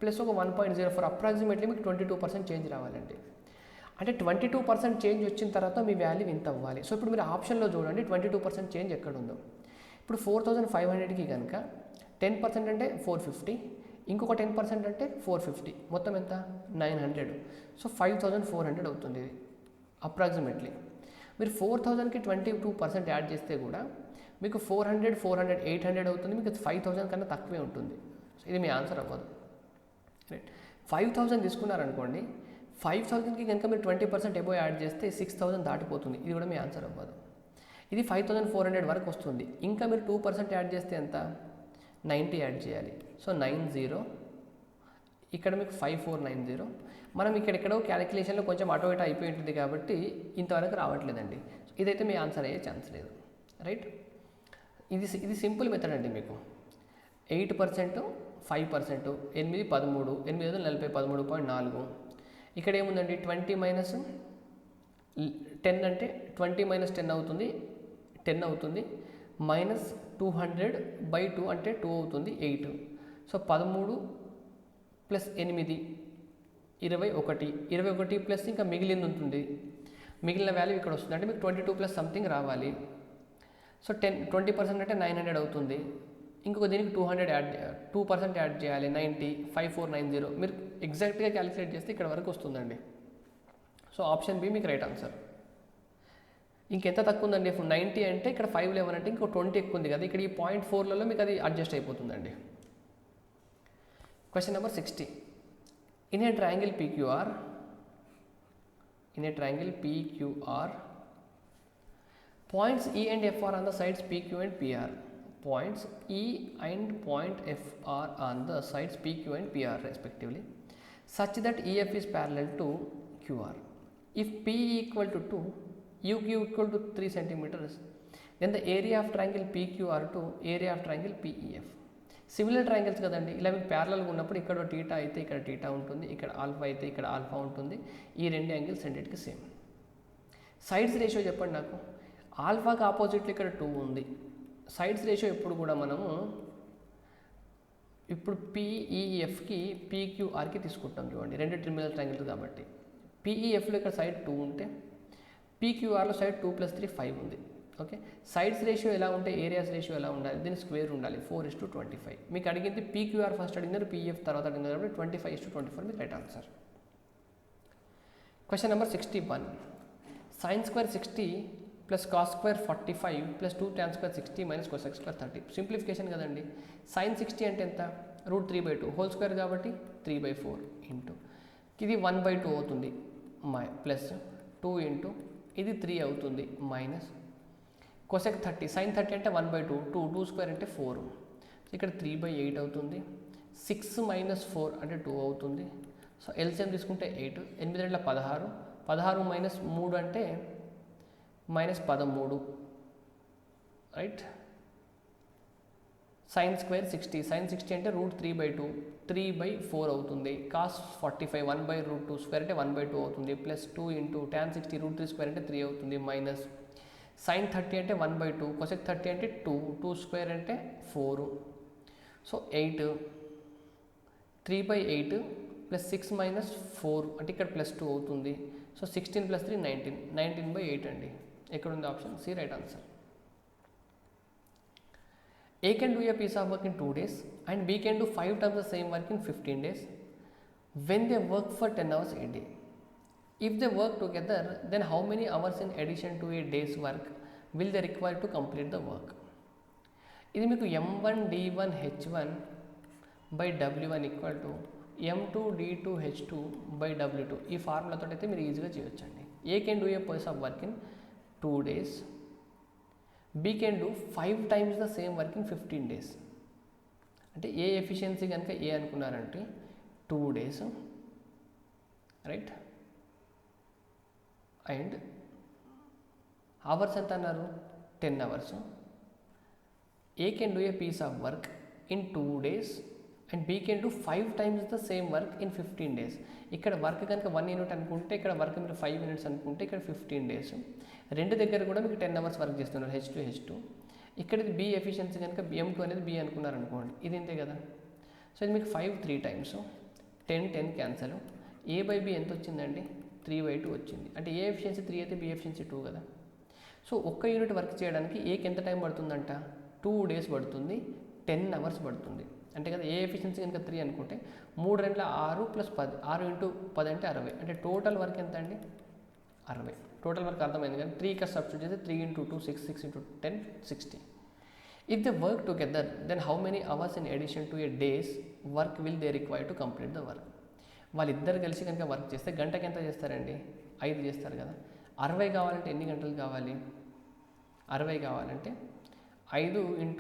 ప్లస్ ఒక 1.04, అప్రాక్సిమేట్లీ మీకు 22% చేంజ్ రావాలండి. అంటే 22% చేంజ్ వచ్చిన తర్వాత మీ వాల్యూ ఇంత అవ్వాలి. సో ఇప్పుడు మీరు ఆప్షన్లో చూడండి 22% చేంజ్ ఎక్కడ ఉందో. ఇప్పుడు 4500కి కనుక 10% అంటే 450, ఇంకొక 10% అంటే 450, మొత్తం ఎంత? 900. సో 5400 అవుతుంది ఇది అప్రాక్సిమేట్లీ. మీరు 4000కి 22% యాడ్ చేస్తే కూడా మీకు 400, 800 అవుతుంది. మీకు 5000 కన్నా తక్కువే ఉంటుంది. సో ఇది మీ ఆన్సర్ అవ్వదు, రైట్. 5000 తీసుకున్నారనుకోండి, 5000కి కనుక మీరు 20% ఎబో యాడ్ చేస్తే 6000 దాటిపోతుంది. ఇది కూడా మీ ఆన్సర్ అవ్వదు. ఇది 5400 వరకు వస్తుంది. ఇంకా మీరు 2% యాడ్ చేస్తే ఎంత? 90 యాడ్ చేయాలి. సో 90, ఇక్కడ మీకు 5490. మనం ఇక్కడెక్కడో క్యాలిక్యులేషన్లో కొంచెం అటు ఇటు అయిపోయి ఉంటుంది కాబట్టి ఇంతవరకు రావట్లేదండి. ఇదైతే మీ ఆన్సర్ అయ్యే ఛాన్స్ లేదు, రైట్. ఇది సింపుల్ మెథడ్ అండి. మీకు 8%, 5%, 8, 13, 8, 40, 13.4. ఇక్కడ ఏముందండి? 20 - 10 అంటే 20 - 10 అవుతుంది, 10 అవుతుంది. -200/2 అంటే 2 అవుతుంది, 8. సో 13 + 8, 21. 21 ప్లస్ ఇంకా మిగిలింది ఉంటుంది. మిగిలిన వాల్యూ ఇక్కడ వస్తుంది. అంటే మీకు 22 + సంథింగ్ రావాలి. సో 20% అంటే 900 అవుతుంది. ఇంకొక దీనికి 2% యాడ్ చేయాలి, 90, 5490. మీరు ఎగ్జాక్ట్గా క్యాలిక్యులేట్ చేస్తే ఇక్కడ వరకు వస్తుందండి. సో ఆప్షన్ బి మీకు రైట్ ఆన్సర్. ఇంకెంత తక్కువ ఉందండి? 90 అంటే ఇక్కడ 511 అంటే ఇంకో 20 ఎక్కువ ఉంది కదా, ఇక్కడ ఈ 0.4లలో మీకు అది అడ్జస్ట్ అయిపోతుందండి. Question number 60. In a triangle PQR, points E and F are on the sides PQ and PR. Points E and point F are on the sides PQ and PR respectively, such that EF is parallel to QR. If PE equal to 2, UQ equal to 3 centimeters, then the area of triangle PQR to area of triangle PEF. Similar triangles కదండి, ఇలా మీకు ప్యారలల్గా ఉన్నప్పుడు ఇక్కడ టీటా అయితే ఇక్కడ టీటా ఉంటుంది, ఇక్కడ ఆల్ఫా అయితే ఇక్కడ ఆల్ఫా ఉంటుంది. ఈ రెండు యాంగిల్స్ రెండింటికి సేమ్. సైడ్స్ రేషియో చెప్పండి నాకు. ఆల్ఫాకి ఆపోజిట్లో ఇక్కడ 2 ఉంది. సైడ్స్ రేషియో ఎప్పుడు కూడా మనము ఇప్పుడు PEFకి PQRకి తీసుకుంటాం చూడండి, రెండు ట్రిమినల్ ట్రయాంగిల్స్ కాబట్టి. PEFలో ఇక్కడ సైడ్ 2 ఉంటే PQRలో సైడ్ 2 + 3 5 ఉంది. ఓకే, సైడ్స్ రేషియో ఎలా ఉంటే ఏరియాస్ రేషియో ఎలా ఉండాలి? దీని స్క్వేర్ ఉండాలి, 4:25. మీకు అడిగింది PQR ఫస్ట్ అడిగినారు, PEF తర్వాత అడిగినారు కాబట్టి 25:24 మీకు right answer. Question number 61. sin² 60 + cos² 45 + 2 tan² 60 - cosec² 30. Simplification కదండి. sin 60 అంటే ఎంత? √3/2 హోల్ స్క్వేర్ కాబట్టి 3/4 ఇంటూ ఇది 1/2 అవుతుంది, ప్లస్ 2 ఇంటూ ఇది 3 అవుతుంది, మైనస్ cosec 30. sin 30 అంటే 1/2, 2 స్క్వేర్ అంటే 4. ఇక్కడ 3/8 అవుతుంది. 6 - 4 అంటే 2 అవుతుంది. సో ఎల్సిఎం తీసుకుంటే 8, 8 2 16, 16 - 3 అంటే -13, రైట్. sin² 60, sin 60 అంటే √3/2, 3/4 అవుతుంది. cos 45 1/√2 స్క్వేర్ అంటే 1/2 అవుతుంది, ప్లస్ 2 ఇంటూ tan 60 √3 స్క్వేర్ అంటే 3 అవుతుంది, మైనస్ sin 30 అంటే 1/2, cosec 30 అంటే 2 స్క్వేర్ అంటే 4. సో 8, 3/8 ప్లస్ 6 - 4 అంటే ఇక్కడ ప్లస్ 2 అవుతుంది. సో 16 + 3 19, 19/8 అండి. ఎక్కడ ఉంది? Option C right answer. A can do a piece of work in 2 days and B can do 5 times the same work in 15 days when they work for 10 hours a day. If they work together, then how many hours in addition to a day's work will they require to complete the work? ఇది మీకు M1D1H1/W1 = M2D2H2/W2. ఈ ఫార్ములాతో అయితే మీరు ఈజీగా చేయొచ్చండి. A can do a piece of work in 2 days, B can do 5 times the same work in 15 days. అంటే ఏ ఎఫిషియన్సీ కనుక ఏ అనుకున్నారంటే 2 days, రైట్. అండ్ అవర్స్ ఎంత అన్నారు, 10 hours. A can do a piece of work in 2 days and B can do 5 times the same work in 15 days. ఇక్కడ వర్క్ కనుక 1 యూనిట్ అనుకుంటే ఇక్కడ వర్క్ మీరు 5 minutes అనుకుంటే ఇక్కడ 15 days. రెండు దగ్గర కూడా మీకు 10 hours వర్క్ చేస్తున్నారు H2. ఇక్కడ ఇది B ఎఫిషియన్సీ కనుక M2 అనేది B అనుకున్నారు అనుకోండి, ఇది ఇంతే కదా. సో ఇది మీకు 5 3 times, 10 క్యాన్సల్. A/B ఎంత వచ్చిందండి, 3/2 వచ్చింది. అంటే A ఎఫిషియన్సీ 3 అయితే B ఎఫిషియన్సీ 2 కదా. సో ఒక్క యూనిట్ వర్క్ చేయడానికి Aకి ఎంత టైం పడుతుందంట, 2 days పడుతుంది, 10 hours పడుతుంది. అంటే కదా ఏ ఎఫిషియన్సీ కనుక 3 అనుకుంటే 3 2 6 + 10, 6 × 10 అంటే 60. అంటే టోటల్ వర్క్ ఎంత అండి, 60. టోటల్ వర్క్ అర్థమైంది కానీ 3 ఇక్కడ సబ్స్టిట్యూట్ చేస్తే 3 × 2 6, 6 × 10 60. If they work together then how many hours in addition to a day's work will they require to complete the work. వాళ్ళిద్దరు కలిసి కనుక వర్క్ చేస్తే గంటకి ఎంత చేస్తారండి, 5 చేస్తారు కదా. 60 కావాలంటే ఎన్ని గంటలు కావాలి, 60 కావాలంటే 5 ×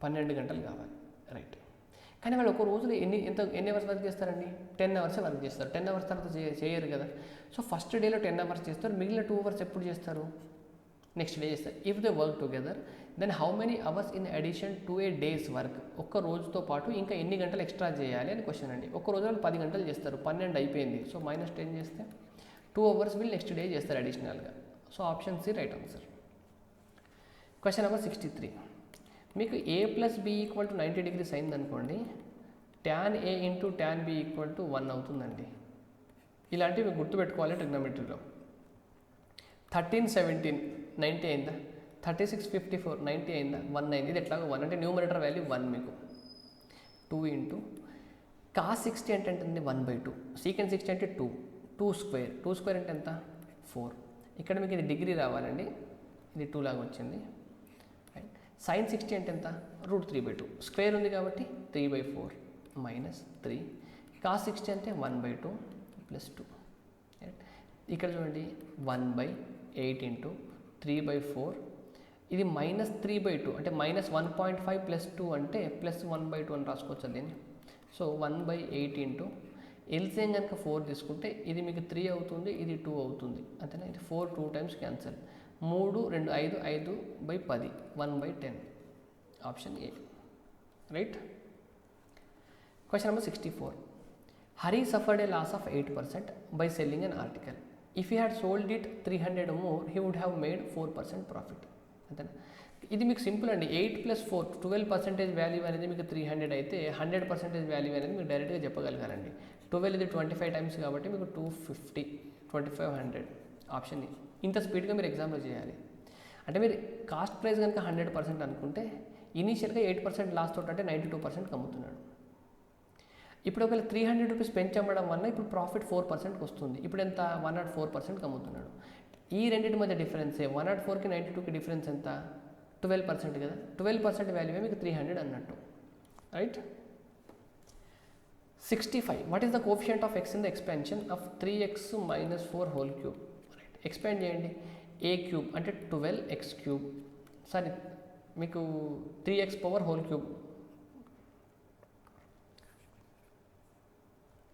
12 గంటలు కావాలి. రైట్. కానీ వాళ్ళు ఒక రోజులో ఎన్ని అవర్స్ వర్క్ చేస్తారండి, 10 hours వర్క్ చేస్తారు. 10 hours తర్వాత చేయరు కదా. సో ఫస్ట్ డేలో 10 hours చేస్తారు, మిగిలిన 2 hours ఎప్పుడు చేస్తారు, నెక్స్ట్ డే చేస్తారు. If they work together then how many hours in addition to a day's work. ఒక్క రోజుతో పాటు ఇంకా ఎన్ని గంటలు ఎక్స్ట్రా చేయాలి అని క్వశ్చన్ అండి. ఒక్క రోజు వాళ్ళు 10 గంటలు చేస్తారు, 12 అయిపోయింది. సో -10 చేస్తే 2 hours వీళ్ళు నెక్స్ట్ డే చేస్తారు అడిషనల్గా. So option C right answer. Question number 63. మీకు A + B = 90 degrees అయిందనుకోండి, tan A × tan B = 1 అవుతుందండి. ఇలాంటివి మీకు గుర్తుపెట్టుకోవాలి ట్రిగ్నోమెట్రీలో. 13 17 90 అయిందా, 36 54 90 అయిందా, 1 అయింది. ఇది ఎట్లాగో 1 అంటే న్యూమరేటర్ వాల్యూ 1 మీకు. 2 × cos 60 అంటే ఎంత, 1/2. secant 60 అంటే 2. 2 స్క్వేర్ అంటే ఎంత, 4. ఇక్కడ మీకు ఇది డిగ్రీ రావాలండి, ఇది 2 లాగా వచ్చింది. sin 60 అంటే ఎంత, √3/2. స్క్వేర్ ఉంది కాబట్టి 3/4 -3. cos 60 అంటే 1/2 + 2. ఇక్కడ చూడండి 1/8 × 3/4. ఇది -3/2 అంటే -1.5 + 2 అంటే +1/2 అని రాసుకోవచ్చు దీన్ని. సో 1/8 × ఎల్సిఎం కనుక 4 తీసుకుంటే ఇది మీకు 3 అవుతుంది, ఇది 2 అవుతుంది అంతేనా. ఇది 4 2 times cancel. 3 2 5 5/10 1/10. Option A right. Question number 64. Hari suffered a loss of 8% by selling an article. If he had sold it 300 more, he would have made 4% profit. అంతేనా. ఇది మీకు సింపుల్ అండి. 8 + 4 12% వాల్యూ అనేది మీకు 300 అయితే 100% వాల్యూ అనేది మీకు డైరెక్ట్గా చెప్పగలగాలండి. 12 ఇది 25 times కాబట్టి మీకు 250 2500. Option A. ఇంత స్పీడ్గా మీరు ఎగ్జామ్లో చేయాలి. అంటే మీరు కాస్ట్ ప్రైస్ కనుక 100% అనుకుంటే ఇనీషియల్గా 8% లాస్ తోటి అంటే 92% అమ్ముతున్నాడు. ఇప్పుడు ఒకవేళ 300 రూపీస్ పెంచి అమ్మడం వల్ల ఇప్పుడు ప్రాఫిట్ 4%కి వస్తుంది. ఇప్పుడు ఎంత, 104%కి అమ్ముతున్నాడు. ఈ రెండింటి మధ్య డిఫరెన్సే 104కి 92కి డిఫరెన్స్ ఎంత, 12% కదా. 12% వాల్యూవే మీకు 300 అన్నట్టు. Right. 65. What is the coefficient of x in the expansion of 3x - 4 whole cube. Right. Expand చేయండి. a³ అంటే 12x³ సారీ మీకు 3x పవర్ హోల్ క్యూబ్.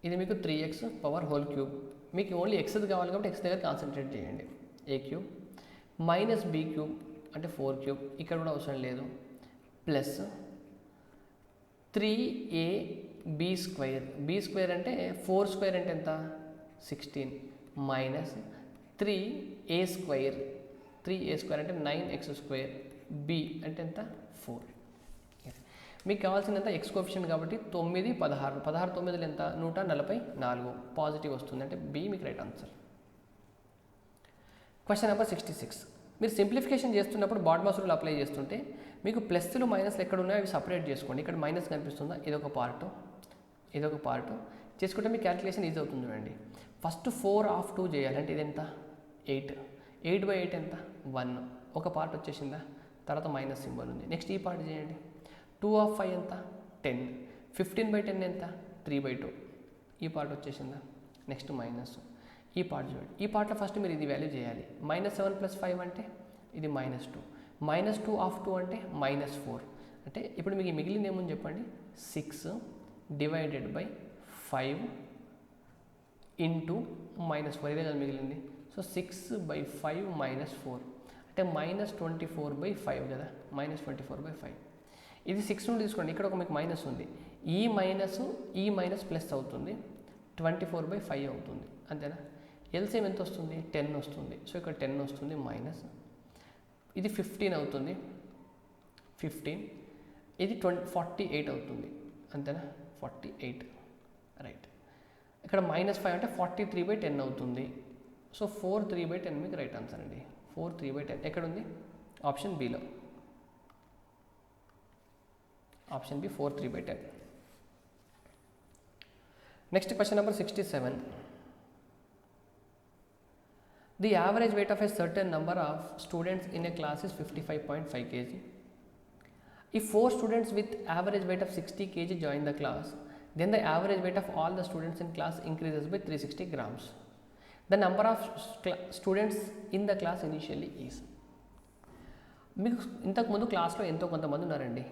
ఇది మీకు 3x పవర్ హోల్ క్యూబ్. మీకు ఓన్లీ ఎక్స్ది కావాలి కాబట్టి x దగ్గర కాన్సన్ట్రేట్ చేయండి. a³ -b³ అంటే 4³ ఇక్కడ కూడా అవసరం లేదు, ప్లస్ 3ab² b² అంటే 4² అంటే ఎంత, 16 మైనస్ 3a² 3a² అంటే 9x², b అంటే ఎంత, 4. మీకు కావాల్సినంత ఎక్స్ కోఎఫిషియంట్ కాబట్టి 9 16 16 9 ఎంత, 144 పాజిటివ్ వస్తుంది. అంటే బి మీకు రైట్ ఆన్సర్. Question number 66. మీరు సింప్లిఫికేషన్ చేస్తున్నప్పుడు బాడ్మాస్ రూల్ అప్లై చేస్తుంటే మీకు ప్లస్లు మైనస్లు ఎక్కడ ఉన్నాయో అవి సపరేట్ చేసుకోండి. ఇక్కడ మైనస్ కనిపిస్తుందా, ఇదొక పార్ట్ చేసుకుంటే మీ క్యాలిక్యులేషన్ ఈజీ అవుతుంది. చూడండి, ఫస్ట్ 4/2 చేయాలి. అంటే ఇది ఎంత, 8 8/8 ఎంత, 1. ఒక పార్ట్ వచ్చేసిందా, తర్వాత మైనస్ సింబల్ ఉంది. నెక్స్ట్ ఈ పార్ట్ చేయండి. 2/5 ఎంత, 10. 15/10 ఎంత, 3/2. ఈ పార్ట్ వచ్చేసిందా. నెక్స్ట్ మైనస్ ఈ పార్ట్ చూడండి. ఈ పార్ట్లో ఫస్ట్ మీరు ఇది వాల్యూ చేయాలి. -7 + 5 అంటే ఇది -2. -2/2 అంటే -4. అంటే ఇప్పుడు మీకు మిగిలింది ఏముంది చెప్పండి, 6 / 5 5 ఇంటూ -4 ఇదే కదా మిగిలింది. సో 6/5 -4 అంటే -24/5 కదా, -24/5. ఇది 6 నుండి తీసుకోండి, ఇక్కడ ఒక మీకు మైనస్ ఉంది, ఈ మైనస్ ప్లస్ అవుతుంది, 24/5 అవుతుంది అంతేనా. ఎల్సిఎం ఎంత వస్తుంది, 10 వస్తుంది. సో ఇక్కడ 10 వస్తుంది మైనస్, ఇది 15 అవుతుంది, 15, ఇది 48 అవుతుంది అంతేనా, 48 రైట్. ఇక్కడ -5 అంటే 43/10 అవుతుంది. సో 4/3/10 మీకు రైట్ ఆన్సర్ అండి. 4/3/10 ఎక్కడ ఉంది, ఆప్షన్ బిలో, option B 4/3/10. Next question number 67. The average weight of a certain number of students in a class is 55.5 kg. If 4 students with average weight of 60 kg join the class, then the average weight of all the students in class increases by 360 grams. The number of students in the class initially is. మీకు ఇంతకుముందు క్లాస్లో ఎంతో కొంతమంది ఉన్నారండి,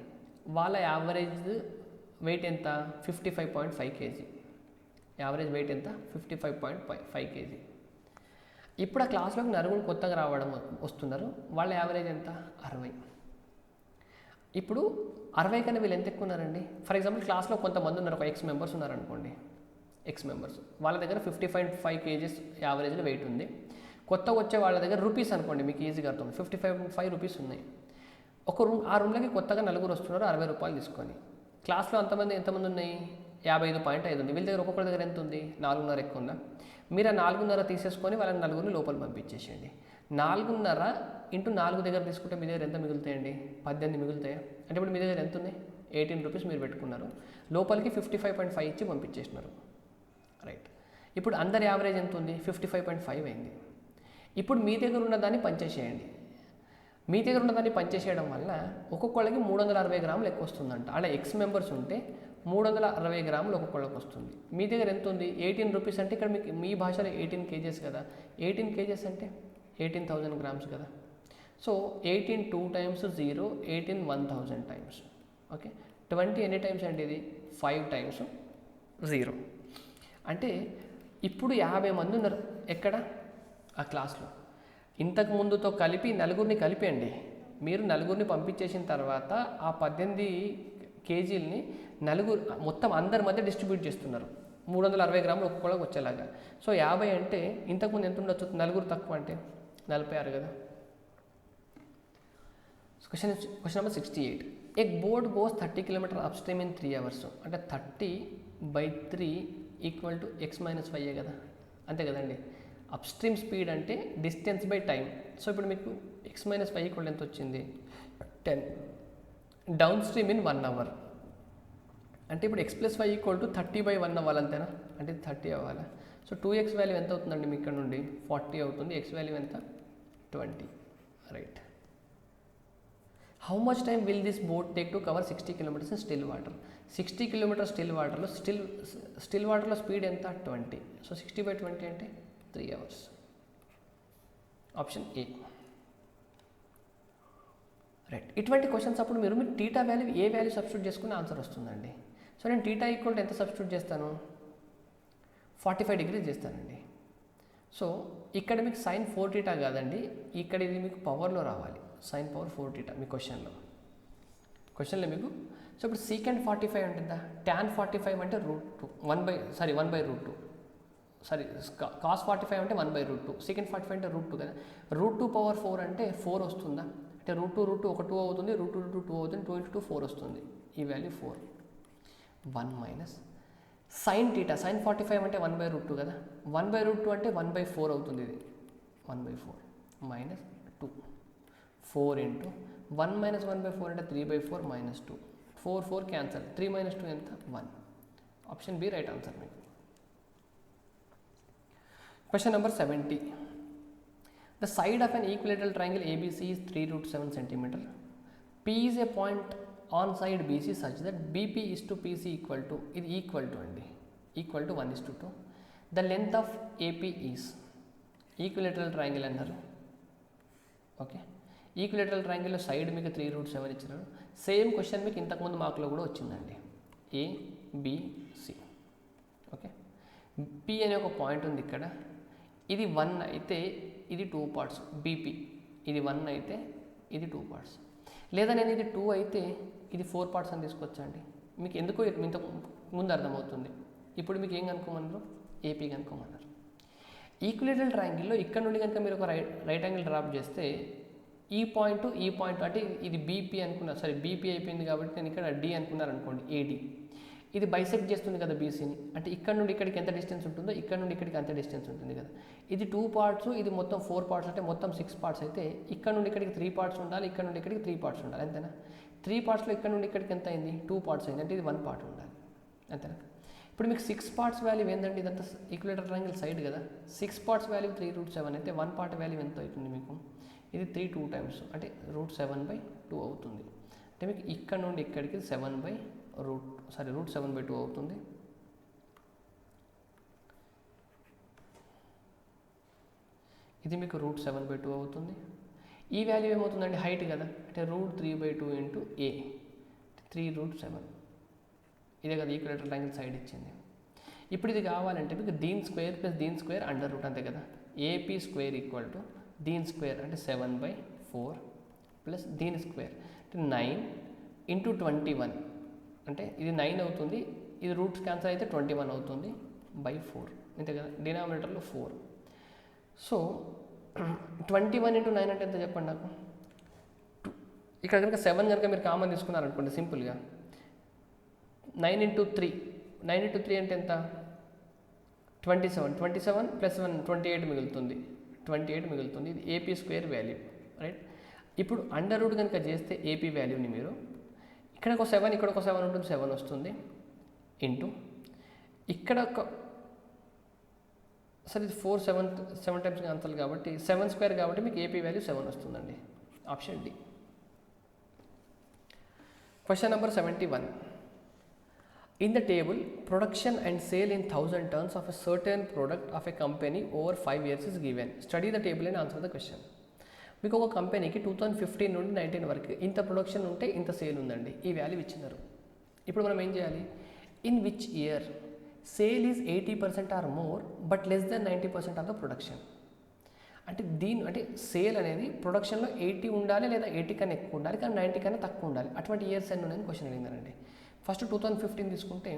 వాళ్ళ యావరేజ్ వెయిట్ ఎంత, 55.5 kg. యావరేజ్ వెయిట్ ఎంత, 55.5 kg. ఇప్పుడు ఆ క్లాస్లోకి నలుగురు కొత్తగా రావడం వస్తున్నారు, వాళ్ళ యావరేజ్ ఎంత, 60. ఇప్పుడు 60 కన్నా వీళ్ళు ఎంత ఎక్కువ ఉన్నారండి. ఫర్ ఎగ్జాంపుల్ క్లాస్లో కొంతమంది ఉన్నారు, ఒక ఎక్స్ మెంబర్స్ ఉన్నారనుకోండి, ఎక్స్ మెంబర్స్ వాళ్ళ దగ్గర 55.5 kg యావరేజ్లో వెయిట్ ఉంది. కొత్తగా వచ్చే వాళ్ళ దగ్గర రూపీస్ అనుకోండి, మీకు ఈజీగా అర్థం, 55.5 రూపీస్ ఉన్నాయి. ఒక రూమ్, ఆ రూమ్లోకి కొత్తగా నలుగురు వస్తున్నారు, 60 రూపాయలు తీసుకొని. క్లాస్లో ఎంతమంది ఉన్నాయి, 55.5 ఉంది. వీళ్ళ దగ్గర ఒక్కొక్కరి దగ్గర ఎంత ఉంది, 4.5 ఎక్కువ ఉందా. మీరు ఆ 4.5 తీసేసుకొని వాళ్ళని నలుగురిని లోపల పంపించేసేయండి. 4.5 ఇంటూ 4 దగ్గర తీసుకుంటే మీ దగ్గర ఎంత మిగులుతాయండి, 18 మిగులుతాయా. అంటే ఇప్పుడు మీ దగ్గర ఎంత ఉంది, 18 రూపీస్ మీరు పెట్టుకున్నారు, లోపలికి 55.5 ఇచ్చి పంపించేసినారు రైట్. ఇప్పుడు అందరి యావరేజ్ ఎంత ఉంది, 55.5 అయింది. ఇప్పుడు మీ దగ్గర ఉన్నదాన్ని పంచేసేయండి. మీ దగ్గర ఉన్నదాన్ని పంచేసేయడం వల్ల ఒక్కొక్కళ్ళకి 360 గ్రాములు ఎక్కువ వస్తుందంట. అలా ఎక్స్ మెంబర్స్ ఉంటే 360 గ్రాములు ఒక్కొక్కళ్ళకి వస్తుంది. మీ దగ్గర ఎంత ఉంది, 18 రూపీస్ అంటే ఇక్కడ మీకు మీ భాషలో 18 kgs కదా, 18 kgs అంటే 18,000 grams కదా. So 18 2 times 0, 18 1,000 times. ఓకే, 20 ఎన్ని టైమ్స్ అంటే ఇది 5 times 0. అంటే ఇప్పుడు 50 మంది ఉన్నారు ఎక్కడ, ఆ క్లాస్లో. ఇంతకు ముందుతో కలిపి నలుగురిని కలిపేయండి. మీరు నలుగురిని పంపించేసిన తర్వాత ఆ 18 kgని నలుగురు మొత్తం అందరి మధ్య డిస్ట్రిబ్యూట్ చేస్తున్నారు, 360 గ్రాములు ఒక్కొక్కళ్ళకి వచ్చేలాగా. సో 50 అంటే ఇంతకుముందు ఎంత ఉండొచ్చు, నలుగురు తక్కువ అంటే 46 కదా. Question number 68. A boat goes 30 km upstream in 3 hours. అంటే 30/3 = x - y కదా, అంతే కదండి. అప్స్ట్రీమ్ స్పీడ్ అంటే డిస్టెన్స్ బై టైం. సో ఇప్పుడు మీకు x - y = ఎంత వచ్చింది, 10. Down stream in 1 hour. అంటే ఇప్పుడు x + y = 30/1 అవ్వాలి అంతేనా, అంటే 30 అవ్వాలా. సో 2x వాల్యూ ఎంత అవుతుందండి మీ ఇక్కడ నుండి, 40 అవుతుంది. x వాల్యూ ఎంత, 20 right. How much time will this boat take to cover 60 km in still water. 60 km still వాటర్లో స్టిల్ వాటర్లో స్పీడ్ ఎంత, 20. సో 60/20 అంటే 3 hours. Option A right. ఇటువంటి క్వశ్చన్స్ అప్పుడు మీరు టీటా వాల్యూ ఏ వాల్యూ సబ్స్టిట్యూట్ చేసుకుని ఆన్సర్ వస్తుందండి. సో నేను టీటా ఈక్వల్ ఎంత సబ్స్టిట్యూట్ చేస్తాను, 45 degrees చేస్తానండి. సో ఇక్కడ మీకు sin 4θ కాదండి, ఇక్కడ ఇది మీకు పవర్లో రావాలి, sin power 4θ మీ క్వశ్చన్లో మీకు. సో ఇప్పుడు secant 45 ఉంటుందా, tan 45 అంటే √2 1/√2 cos 45 అంటే 1/√2, secant 45 అంటే √2 కదా. √2⁴ అంటే 4 వస్తుందా, అంటే √2 ఒక 2 అవుతుంది, √2 2 అవుతుంది, 2 × 2 4 వస్తుంది. ఈ వాల్యూ 4. 1 - sin θ, sin 45 అంటే 1/√2 కదా, 1/√2 అంటే 1/4 అవుతుంది. ఇది 1/4 -2, 4 × 1 - 1/4 అంటే 3/4 -2, 4 క్యాన్సల్, 3 - 2 ఎంత, 1. ఆప్షన్ బి రైట్ ఆన్సర్ మీకు. Question number 70. The side of an equilateral triangle ABC is 3√7 cm. P is a point on side BC such that BP is to PC equal to 1:2. The length of AP is equilateral triangle అన్నారు. ఓకే, ఈక్విలేటరల్ ట్రయాంగిల్లో సైడ్ మీకు 3√7 ఇచ్చినారు. సేమ్ క్వశ్చన్ మీకు ఇంతకుముందు మార్కులో కూడా వచ్చిందండి, ABC. ఓకే, పి అనే ఒక పాయింట్ ఉంది ఇక్కడ, ఇది 1 అయితే ఇది 2 పార్ట్స్, బీపీ ఇది 1 అయితే ఇది 2 పార్ట్స్, లేదా నేను ఇది 2 అయితే ఇది 4 పార్ట్స్ అని తీసుకొచ్చండి. మీకు ఎందుకో ఇంత ముందు అర్థమవుతుంది. ఇప్పుడు మీకు ఏం కనుక్కోమన్నారు, ఏపీ కనుక్కోమన్నారు. ఈక్విలేటరల్ ట్రయాంగిల్లో ఇక్కడ నుండి కనుక మీరు ఒక రైట్ యాంగిల్ డ్రాప్ చేస్తే ఈ పాయింట్ అంటే ఇది బీపీ అనుకున్నారు, సరే బీపీ అయిపోయింది కాబట్టి నేను ఇక్కడ డి అనుకున్నారు అనుకోండి, ఏడి ఇది బైసెక్ట్ చేస్తుంది కదా బీసీని, అంటే ఇక్కడ నుండి ఇక్కడికి ఎంత డిస్టెన్స్ ఉంటుందో ఇక్కడ నుండి ఇక్కడికి అంత డిస్టెన్స్ ఉంటుంది కదా. ఇది 2 పార్ట్స్, ఇది మొత్తం 4 పార్ట్స్, అంటే మొత్తం 6 పార్ట్స్ అయితే ఇక్కడ నుండి ఇక్కడికి 3 పార్ట్స్ ఉండాలి, ఇక్కడ నుండి ఇక్కడికి 3 పార్ట్స్ ఉండాలి, అంతేనా. 3 పార్ట్స్లో ఇక్కడ నుండి ఇక్కడికి ఎంత అయింది, 2 పార్ట్స్ అయింది, అంటే ఇది 1 పార్ట్ ఉండాలి, అంతేనా. ఇప్పుడు మీకు 6 పార్ట్స్ వాల్యూ ఏంటంటే ఇదంతా ఈక్విలేటరల్ ట్రయాంగిల్ సైడ్ కదా, 6 పార్ట్స్ వాల్యూ 3√7 అయితే 1 పార్ట్ వాల్యూ ఎంత అవుతుంది మీకు, ఇది 3 2 టైమ్స్ అంటే √7/2 అవుతుంది. అంటే మీకు ఇక్కడ నుండి ఇక్కడికి √7/2 అవుతుంది. ఇది మీకు √7/2 అవుతుంది. ఈ వాల్యూ ఏమవుతుందండి, హైట్ కదా, అంటే √3/2 ఇంటూ ఏ 3√7, ఇదే కదా ఈక్విలేటరల్ ట్రయాంగిల్ సైడ్ ఇచ్చింది. ఇప్పుడు ఇది కావాలంటే మీకు దీని స్క్వేర్ ప్లస్ దీని స్క్వేర్ అండర్ రూట్, అంతే కదా. ఏపీ స్క్వేర్ ఈక్వల్ టు దీని స్క్వేర్ అంటే 7/4 ప్లస్ దీని స్క్వేర్ అంటే 9 ఇంటూ 21, అంటే ఇది 9 అవుతుంది, ఇది రూట్స్ క్యాన్సల్ అయితే 21 అవుతుంది /4, అంతే కదా, డినామినేటర్లో 4. సో 21 ఇంటూ 9 అంటే ఎంత చెప్పండి నాకు. ఇక్కడ కనుక 7 కనుక మీరు కామన్ తీసుకున్నారనుకోండి సింపుల్గా, 9 ఇంటూ 3 అంటే ఎంత, 27 ప్లస్ 1 28 మిగులుతుంది, ఇది ఏపీ స్క్వేర్ వాల్యూ, రైట్. ఇప్పుడు అండర్ రూట్ కనుక చేస్తే ఏపీ వాల్యూని మీరు ఇక్కడ ఒక 7 ఇక్కడ ఒక 7 ఉంటుంది, 7 వస్తుంది ఇంటూ ఇక్కడ ఒక, సరే ఇది 4 7 టైమ్స్ క్యాన్సల్ కాబట్టి 7 స్క్వేర్ కాబట్టి మీకు ఏపీ వాల్యూ 7 వస్తుందండి, option D. Question number 71. In the table, production and sale in 1000 tons of a certain product of a company over 5 years is given. Study the table and answer the question. మీకు ఒక కంపెనీకి 2015 నుండి 19 వరకు ఇంత ప్రొడక్షన్ ఉంటే ఇంత సేల్ ఉందండి, ఈ వాల్యూ ఇచ్చినారు. ఇప్పుడు మనం ఏం చేయాలి, in which year sale is 80% or more but less than 90% of the production. అంటే అంటే సేల్ అనేది ప్రొడక్షన్లో 80 ఉండాలి లేదా 80 కన్నా ఎక్కువ ఉండాలి, కానీ 90 కన్నా తక్కువ ఉండాలి, అటువంటి ఇయర్స్ ఎన్ని ఉన్నాయని క్వశ్చన్ అడిగిందండి. ఫస్ట్ 2015 తీసుకుంటే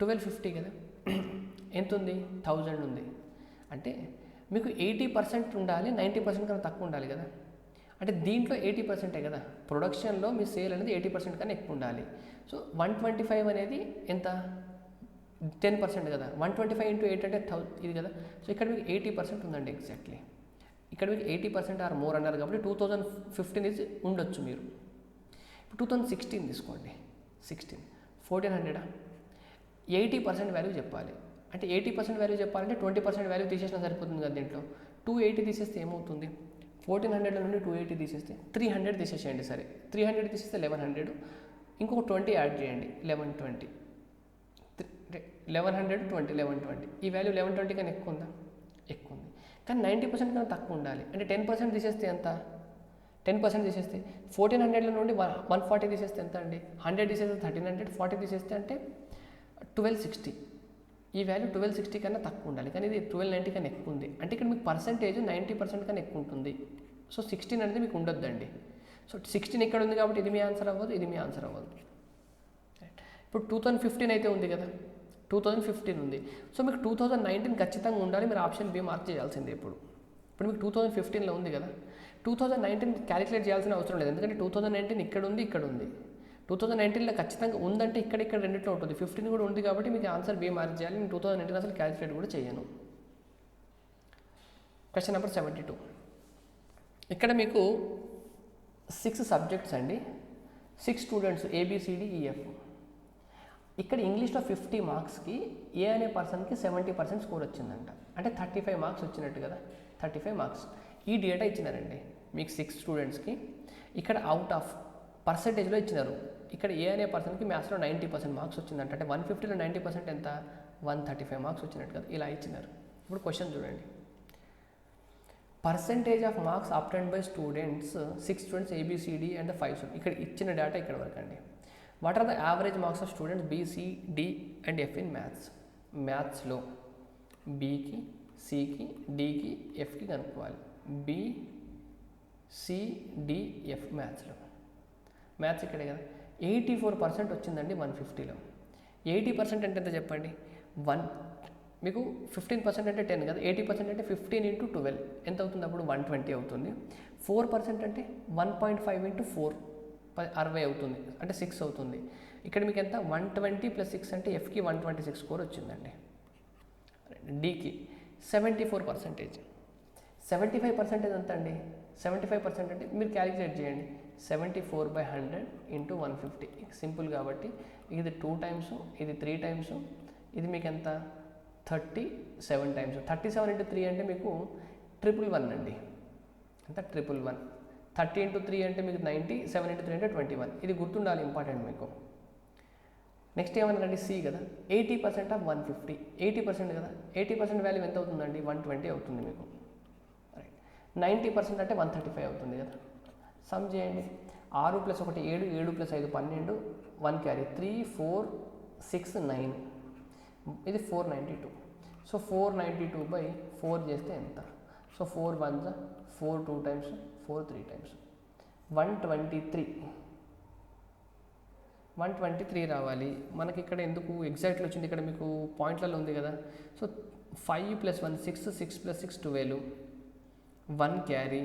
1250 కదా, ఎంత ఉంది 1000 ఉంది, అంటే మీకు 80% ఉండాలి, 90% కన్నా తక్కువ ఉండాలి కదా. అంటే దీంట్లో 80% కదా, ప్రొడక్షన్లో మీ సేల్ అనేది 80% కన్నా ఎక్కువ ఉండాలి. సో 125 అనేది ఎంత, 10% కదా, 125 ఇంటూ 8 అంటే 1000 ఇది కదా. సో ఇక్కడ మీకు 80% ఉందండి ఎగ్జాక్ట్లీ. ఇక్కడ మీకు 80% ఆర్ మోర్ అన్నారు కాబట్టి 2015 ఇది ఉండొచ్చు మీరు. ఇప్పుడు 2016 తీసుకోండి, 1400 80% వాల్యూ చెప్పాలి. అంటే 80% వాల్యూ చెప్పాలంటే 20% వాల్యూ తీసేసినా సరిపోతుంది కదా. దీంట్లో 280 తీసేస్తే ఏమవుతుంది, 1400 నుండి 280 తీసేస్తే 300 తీసేసేయండి. సరే 300 తీసేస్తే 1100, ఇంకొక 20 యాడ్ చేయండి 1120, 1120 ఈ వాల్యూ 1120 కన్నా ఎక్కువ ఉందా, ఎక్కువ ఉంది, కానీ 90% కన్నా తక్కువ ఉండాలి. అంటే 10% తీసేస్తే ఎంత, 10% తీసేస్తే 1400 నుండి 140 తీసేస్తే ఎంత అండి, 100 తీసేస్తే 1300, 40 తీసేస్తే అంటే 1260. ఈ వాల్యూ 1260 కన్నా తక్కువ ఉండాలి, కానీ ఇది 1290 కన్నా ఎక్కువ ఉంది. అంటే ఇక్కడ మీకు పర్సెంటేజ్ 90% కన్నా ఎక్కువ ఉంటుంది. సో 16 అనేది మీకు ఉండొద్దండి. సో 16 ఇక్కడ ఉంది కాబట్టి ఇది మీ ఆన్సర్ అవ్వదు, ఇది మీ ఆన్సర్ అవ్వదు. ఇప్పుడు 2015 అయితే ఉంది కదా, 2015 ఉంది. సో మీకు 2019 ఖచ్చితంగా ఉండాలి, మీరు ఆప్షన్ బి మార్క్ చేయాల్సిందే. ఇప్పుడు మీకు 2015లో ఉంది కదా, 2019 క్యాలిక్యులేట్ చేయాల్సిన అవసరం లేదు, ఎందుకంటే 2019 ఇక్కడ ఉంది, ఇక్కడ ఉంది. 2019లో ఖచ్చితంగా ఉందంటే ఇక్కడ రెండింటిలో ఉంటుంది, 15 కూడా ఉంది కాబట్టి మీకు ఆన్సర్ బి మార్క్ చేయాలి. నేను 2019 అసలు క్యాలిక్యులేట్ కూడా చేయను. Question number 72. ఇక్కడ మీకు 6 సబ్జెక్ట్స్ అండి, 6 స్టూడెంట్స్ ABCDEF. ఇక్కడ ఇంగ్లీష్లో 50 మార్క్స్కి ఏ అనే పర్సన్కి 70% స్కోర్ వచ్చిందంట, అంటే 35 మార్క్స్ వచ్చినట్టు కదా, 35 మార్క్స్. ఈ డేటా ఇచ్చినారండి మీకు 6 స్టూడెంట్స్కి. ఇక్కడ అవుట్ ఆఫ్ పర్సంటేజ్లో ఇచ్చినారు. ఇక్కడ ఏ అనే పర్సన్కి మ్యాథ్స్లో 90% మార్క్స్ వచ్చిందంట, అంటే 150లో 90% ఎంత, 135 మార్క్స్ వచ్చినట్టు కదా, ఇలా ఇచ్చినారు. ఇప్పుడు క్వశ్చన్ చూడండి, percentage of marks obtained by students 6 students ABCD and 5 students. ఇక్కడ ఇచ్చిన డేటా ఇక్కడ వరకు అండి. What are the average marks of students BC, D and F in maths. మ్యాథ్స్లో బీకి, సికి, డికి, ఎఫ్కి కనుక్కోవాలి. బి, సి, డి, ఎఫ్ మ్యాథ్స్లో. మ్యాథ్స్ ఇక్కడే కదా. 84% వచ్చిందండి 150లో. 80% అంటే ఎంత చెప్పండి? మీకు 15% అంటే 10 కదా, 80% అంటే 15 × 12 ఎంత అవుతుంది? అప్పుడు 120 అవుతుంది. 4% అంటే 1.5 × 4 60 అవుతుంది, అంటే 6 అవుతుంది. ఇక్కడ మీకు ఎంత? 120 + 6 అంటే ఎఫ్కి 126 స్కోర్ వచ్చిందండి. డికి 74%. 75% ఎంత అండి? 75% అంటే మీరు క్యాలిక్యులేట్ చేయండి. 74/100 × 150 సింపుల్ కాబట్టి ఇది 2 టైమ్స్, ఇది 3 టైమ్స్, ఇది మీకు ఎంత? 37 టైమ్స్. 37 × 3 అంటే మీకు 111 అండి. ఎంత? 111. 30 × 3 అంటే మీకు 90, 7 × 3 అంటే 21. ఇది గుర్తుండాలి, ఇంపార్టెంట్ మీకు. నెక్స్ట్ ఏమన్నారండి? సి కదా. 80% ఆఫ్ 150, 80% కదా. 80% వాల్యూ ఎంత అవుతుందండి? 120 అవుతుంది మీకు. రైట్. 90% అంటే 135 అవుతుంది కదా. సమ్ చేయండి. 6 + 1 7, 7 + 5 12, 1 క్యారీ 3, 4, 6, 9. ఇది 492. సో 492/4 చేస్తే ఎంత? సో 4 1s 4 2 టైమ్స్, 4 3 టైమ్స్, 123 రావాలి మనకి. ఇక్కడ ఎందుకు ఎగ్జాక్ట్లీ వచ్చింది? ఇక్కడ మీకు పాయింట్లలో ఉంది కదా. So 5 + 1 6, 6 + 6 12, 1 carry,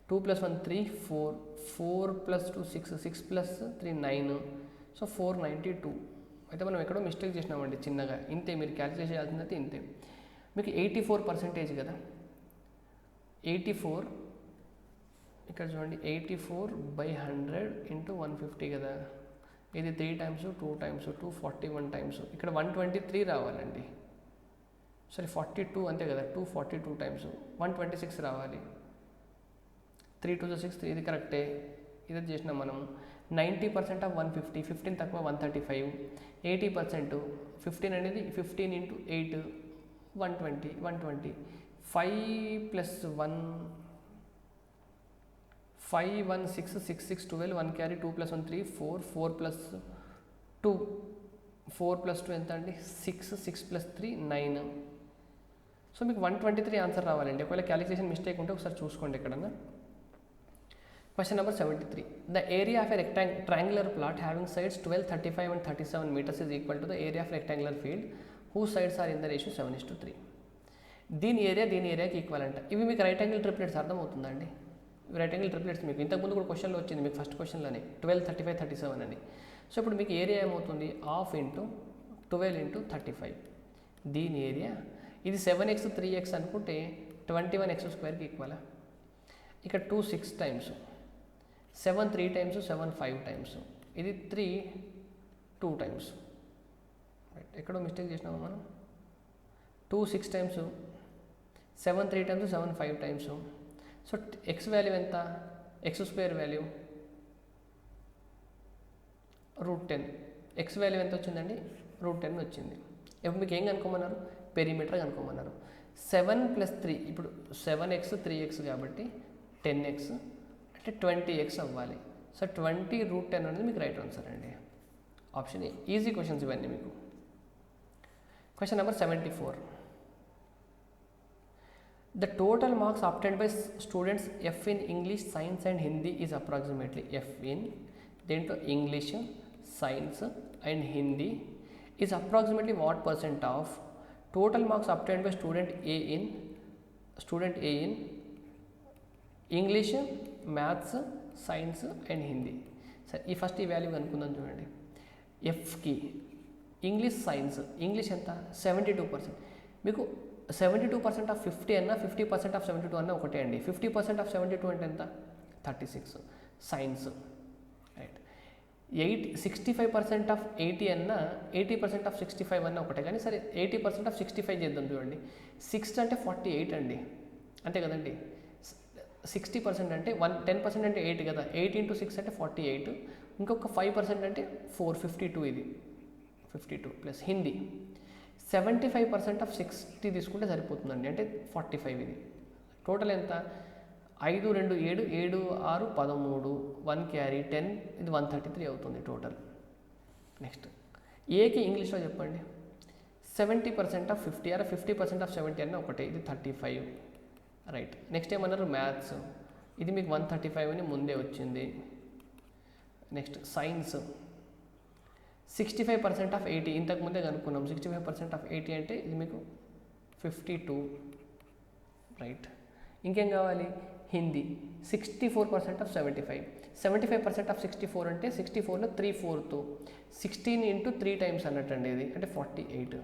2 + 1 3, 4, 4 + 2 6, 6 + 3 9. సో 492. అయితే మనం ఎక్కడో మిస్టేక్ చేసినామండి చిన్నగా. ఇంతే, మీరు క్యాలిక్యులేట్ చేయాల్సింది అయితే ఇంతే. మీకు 84% కదా. 84 ఇక్కడ చూడండి, 84/100 × 150 కదా. ఇది 3 టైమ్స్, 2 టైమ్స్, 241 టైమ్స్. ఇక్కడ 123 రావాలండి. సరే 42 అంతే కదా. 242 టైమ్స్ 126 రావాలి. 3 2 6 3, ఇది కరెక్టే. ఇది చేసినాం మనం. 90% ఆఫ్ 150, 15 తక్కువ 135. 80%, 15 అనేది 15 × 8, 120, 120. 5 + 1 5 1 6 6 6 12, 1 క్యారీ, 2 + 1 3 4, 4 + 2 4 + 2 ఎంత అండి? 6, 6 + 3 9. సో మీకు 123 ఆన్సర్ రావాలండి. ఒకవేళ క్యాలిక్యులేషన్ మిస్టేక్ ఉంటే ఒకసారి చూసుకోండి ఎక్కడన్నా. Question number 73. The area of a triangular plot having sides 12, 35 and 37 meters is equal to the area of rectangular field whose sides are in the ratio 7:3. దీని ఏరియాకి ఈక్వల్ అంట. ఇవి మీకు రైట్ యాంగిల్ ట్రిప్లెట్స్ అర్థమవుతుందండి. రైట్ యాంగిల్ ట్రిప్లెట్స్ మీకు ఇంతకుముందు కూడా క్వశ్చన్లో వచ్చింది, మీకు ఫస్ట్ క్వశ్చన్లోనే 12, 35, 37 అని. సో ఇప్పుడు మీకు ఏరియా ఏమవుతుంది? 1/2 × 12 × 35. దీని ఏరియా ఇది 7x 3x అనుకుంటే 21x² ఈక్వల్. ఇక్కడ 2 6 టైమ్స్, 7 3 టైమ్స్, 7 5 టైమ్స్, ఇది 3 2 టైమ్స్. రైట్, ఎక్కడో మిస్టేక్ చేసినామా మనం? 2 6 times, 7 3 times, 7 5 times. So X value ఎంత? x² value √10. ఎక్స్ వాల్యూ ఎంత వచ్చిందండి? √10 వచ్చింది. ఇప్పుడు మీకు ఏం కనుక్కోమన్నారు? పెరిమీటర్ కనుక్కోమన్నారు. 7 + 3, ఇప్పుడు 7x 3x కాబట్టి 10x అంటే 20x అవ్వాలి. సో 20 √10 అనేది మీకు రైట్ ఆన్సర్ అండి. Option A. ఈజీ క్వశ్చన్స్ ఇవన్నీ మీకు. Question number 74. The total marks obtained by students F in English, Science and Hindi is approximately F in దేంట్లో English, Science and Hindi is approximately what percent of total marks obtained by student A in English, Maths, Science and Hindi. సరే, ఈ ఫస్ట్ ఈ వాల్యూ అనుకుందాం చూడండి. ఎఫ్కి ఇంగ్లీష్, సైన్స్, ఇంగ్లీష్ ఎంత? 72%. మీకు 72% ఆఫ్ 50 అన్నా 50% ఆఫ్ 72 అన్నా ఒకటే అండి. 50% ఆఫ్ 72 అంటే ఎంత? 36. Science right. 65% ఆఫ్ 80 అన్నా 80% ఆఫ్ 65 అన్నా ఒకటే. కానీ సరే 80% ఆఫ్ 65 చేద్దాం చూడండి. 6 అంటే 48 అండి, అంతే కదండి. 60% అంటే 10% అంటే 8 కదా. 8 × 6 అంటే 48. ఇంకొక 5% అంటే 452. ఇది 52 ప్లస్ హిందీ 75% ఆఫ్ 60 తీసుకుంటే సరిపోతుందండి, అంటే 45. ఇది టోటల్ ఎంత? 5 2 7 7 6 13, 1 క్యారీ 10, ఇది 133 అవుతుంది టోటల్. నెక్స్ట్ ఏకి ఇంగ్లీష్లో చెప్పండి. 70% ఆఫ్ 50 ఆర్ 50% ఆఫ్ 70 అన్న ఒకటే, ఇది 35, రైట్. నెక్స్ట్ ఏమన్నారు మ్యాథ్స్, ఇది మీకు 135 అని ముందే వచ్చింది. నెక్స్ట్ సైన్స్ 65% ఆఫ్ 80, ఇంతకు ముందే కనుక్కున్నాం. 65% ఆఫ్ 80 అంటే ఇది మీకు 52, రైట్. ఇంకేం కావాలి, హిందీ 64% ఆఫ్ 75, 75% ఆఫ్ 64 అంటే 64లో 3/4, 16 ఇంటూ 3 టైమ్స్ అన్నట్టండి ఇది, అంటే 48.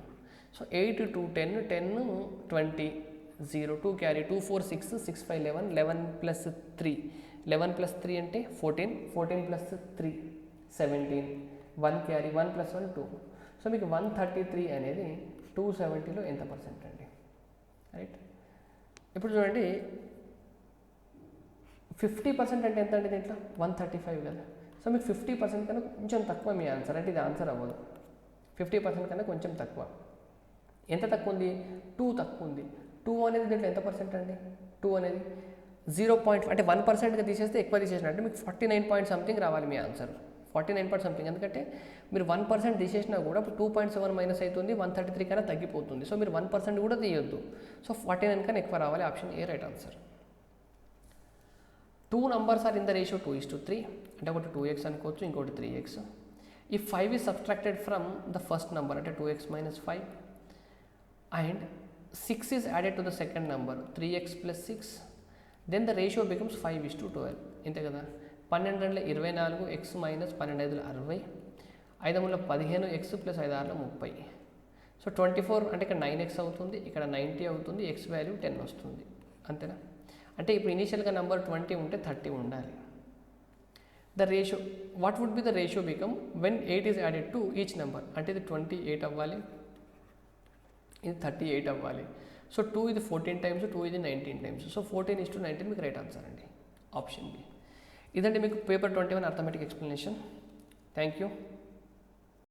సో 8 2 10, 10 20, 0 2 క్యారీ 2 4 6, 6 5 11, 11 ప్లస్ 3, 11 ప్లస్ 3 అంటే 14, 14 ప్లస్ 3 17, 1 క్యారీ 1 ప్లస్ 1 2. సో మీకు 133 అనేది 270లో ఎంత పర్సెంట్ అండి, రైట్. ఇప్పుడు చూడండి 50% అంటే ఎంత అండి దీంట్లో 135 కదా. సో మీకు 50% కన్నా కొంచెం తక్కువ మీ ఆన్సర్, అంటే ఇది ఆన్సర్ అవ్వదు. 50% కన్నా కొంచెం తక్కువ. ఎంత తక్కువ ఉంది, 2 తక్కువ ఉంది. 2 అనేది దీంట్లో ఎంత పర్సెంట్ అండి, 2 అనేది 0. అంటే 1%గా తీసేస్తే ఎక్కువ తీసేసినట్టు మీకు 49 పాయింట్ సంథింగ్ రావాలి మీ ఆన్సర్, 49 పాయింట్ సంథింగ్. ఎందుకంటే మీరు 1% తీసేసినా కూడా 2.7 మైనస్ అవుతుంది, 133 కన్నా తగ్గిపోతుంది. సో మీరు 1% కూడా తీయొద్దు. సో 49 కన్నా ఎక్కువ రావాలి, option A right answer. 2 numbers are in the ratio 2:3, అంటే ఒకటి 2x అనుకోవచ్చు, ఇంకోటి 3x. If 5 is subtracted from the first number, అంటే 2x minus 5, and 6 is added to the second number, 3x plus 6, then the ratio becomes 5:12, ఇంతే కదా. 12 2 24, x minus 12 5 60, 5 15, x plus 5 6 30. So 24 అంటే ఇక్కడ 9x అవుతుంది, ఇక్కడ 90 అవుతుంది, x వాల్యూ 10 వస్తుంది, అంతేనా. అంటే ఇప్పుడు ఇనీషియల్గా నెంబర్ 20 ఉంటే 30 ఉండాలి. The ratio, what would be the ratio become when 8 is added to each number, అంటే ఇది 28 అవ్వాలి, ఇది 38 అవ్వాలి. సో 2 ఇది 14 టైమ్స్, 2 ఇది 19 టైమ్స్. సో 14:19 మీకు రైట్ ఆన్సర్ అండి, ఆప్షన్ బి. ఇదండి మీకు paper 21 arithmetic explanation. Thank you.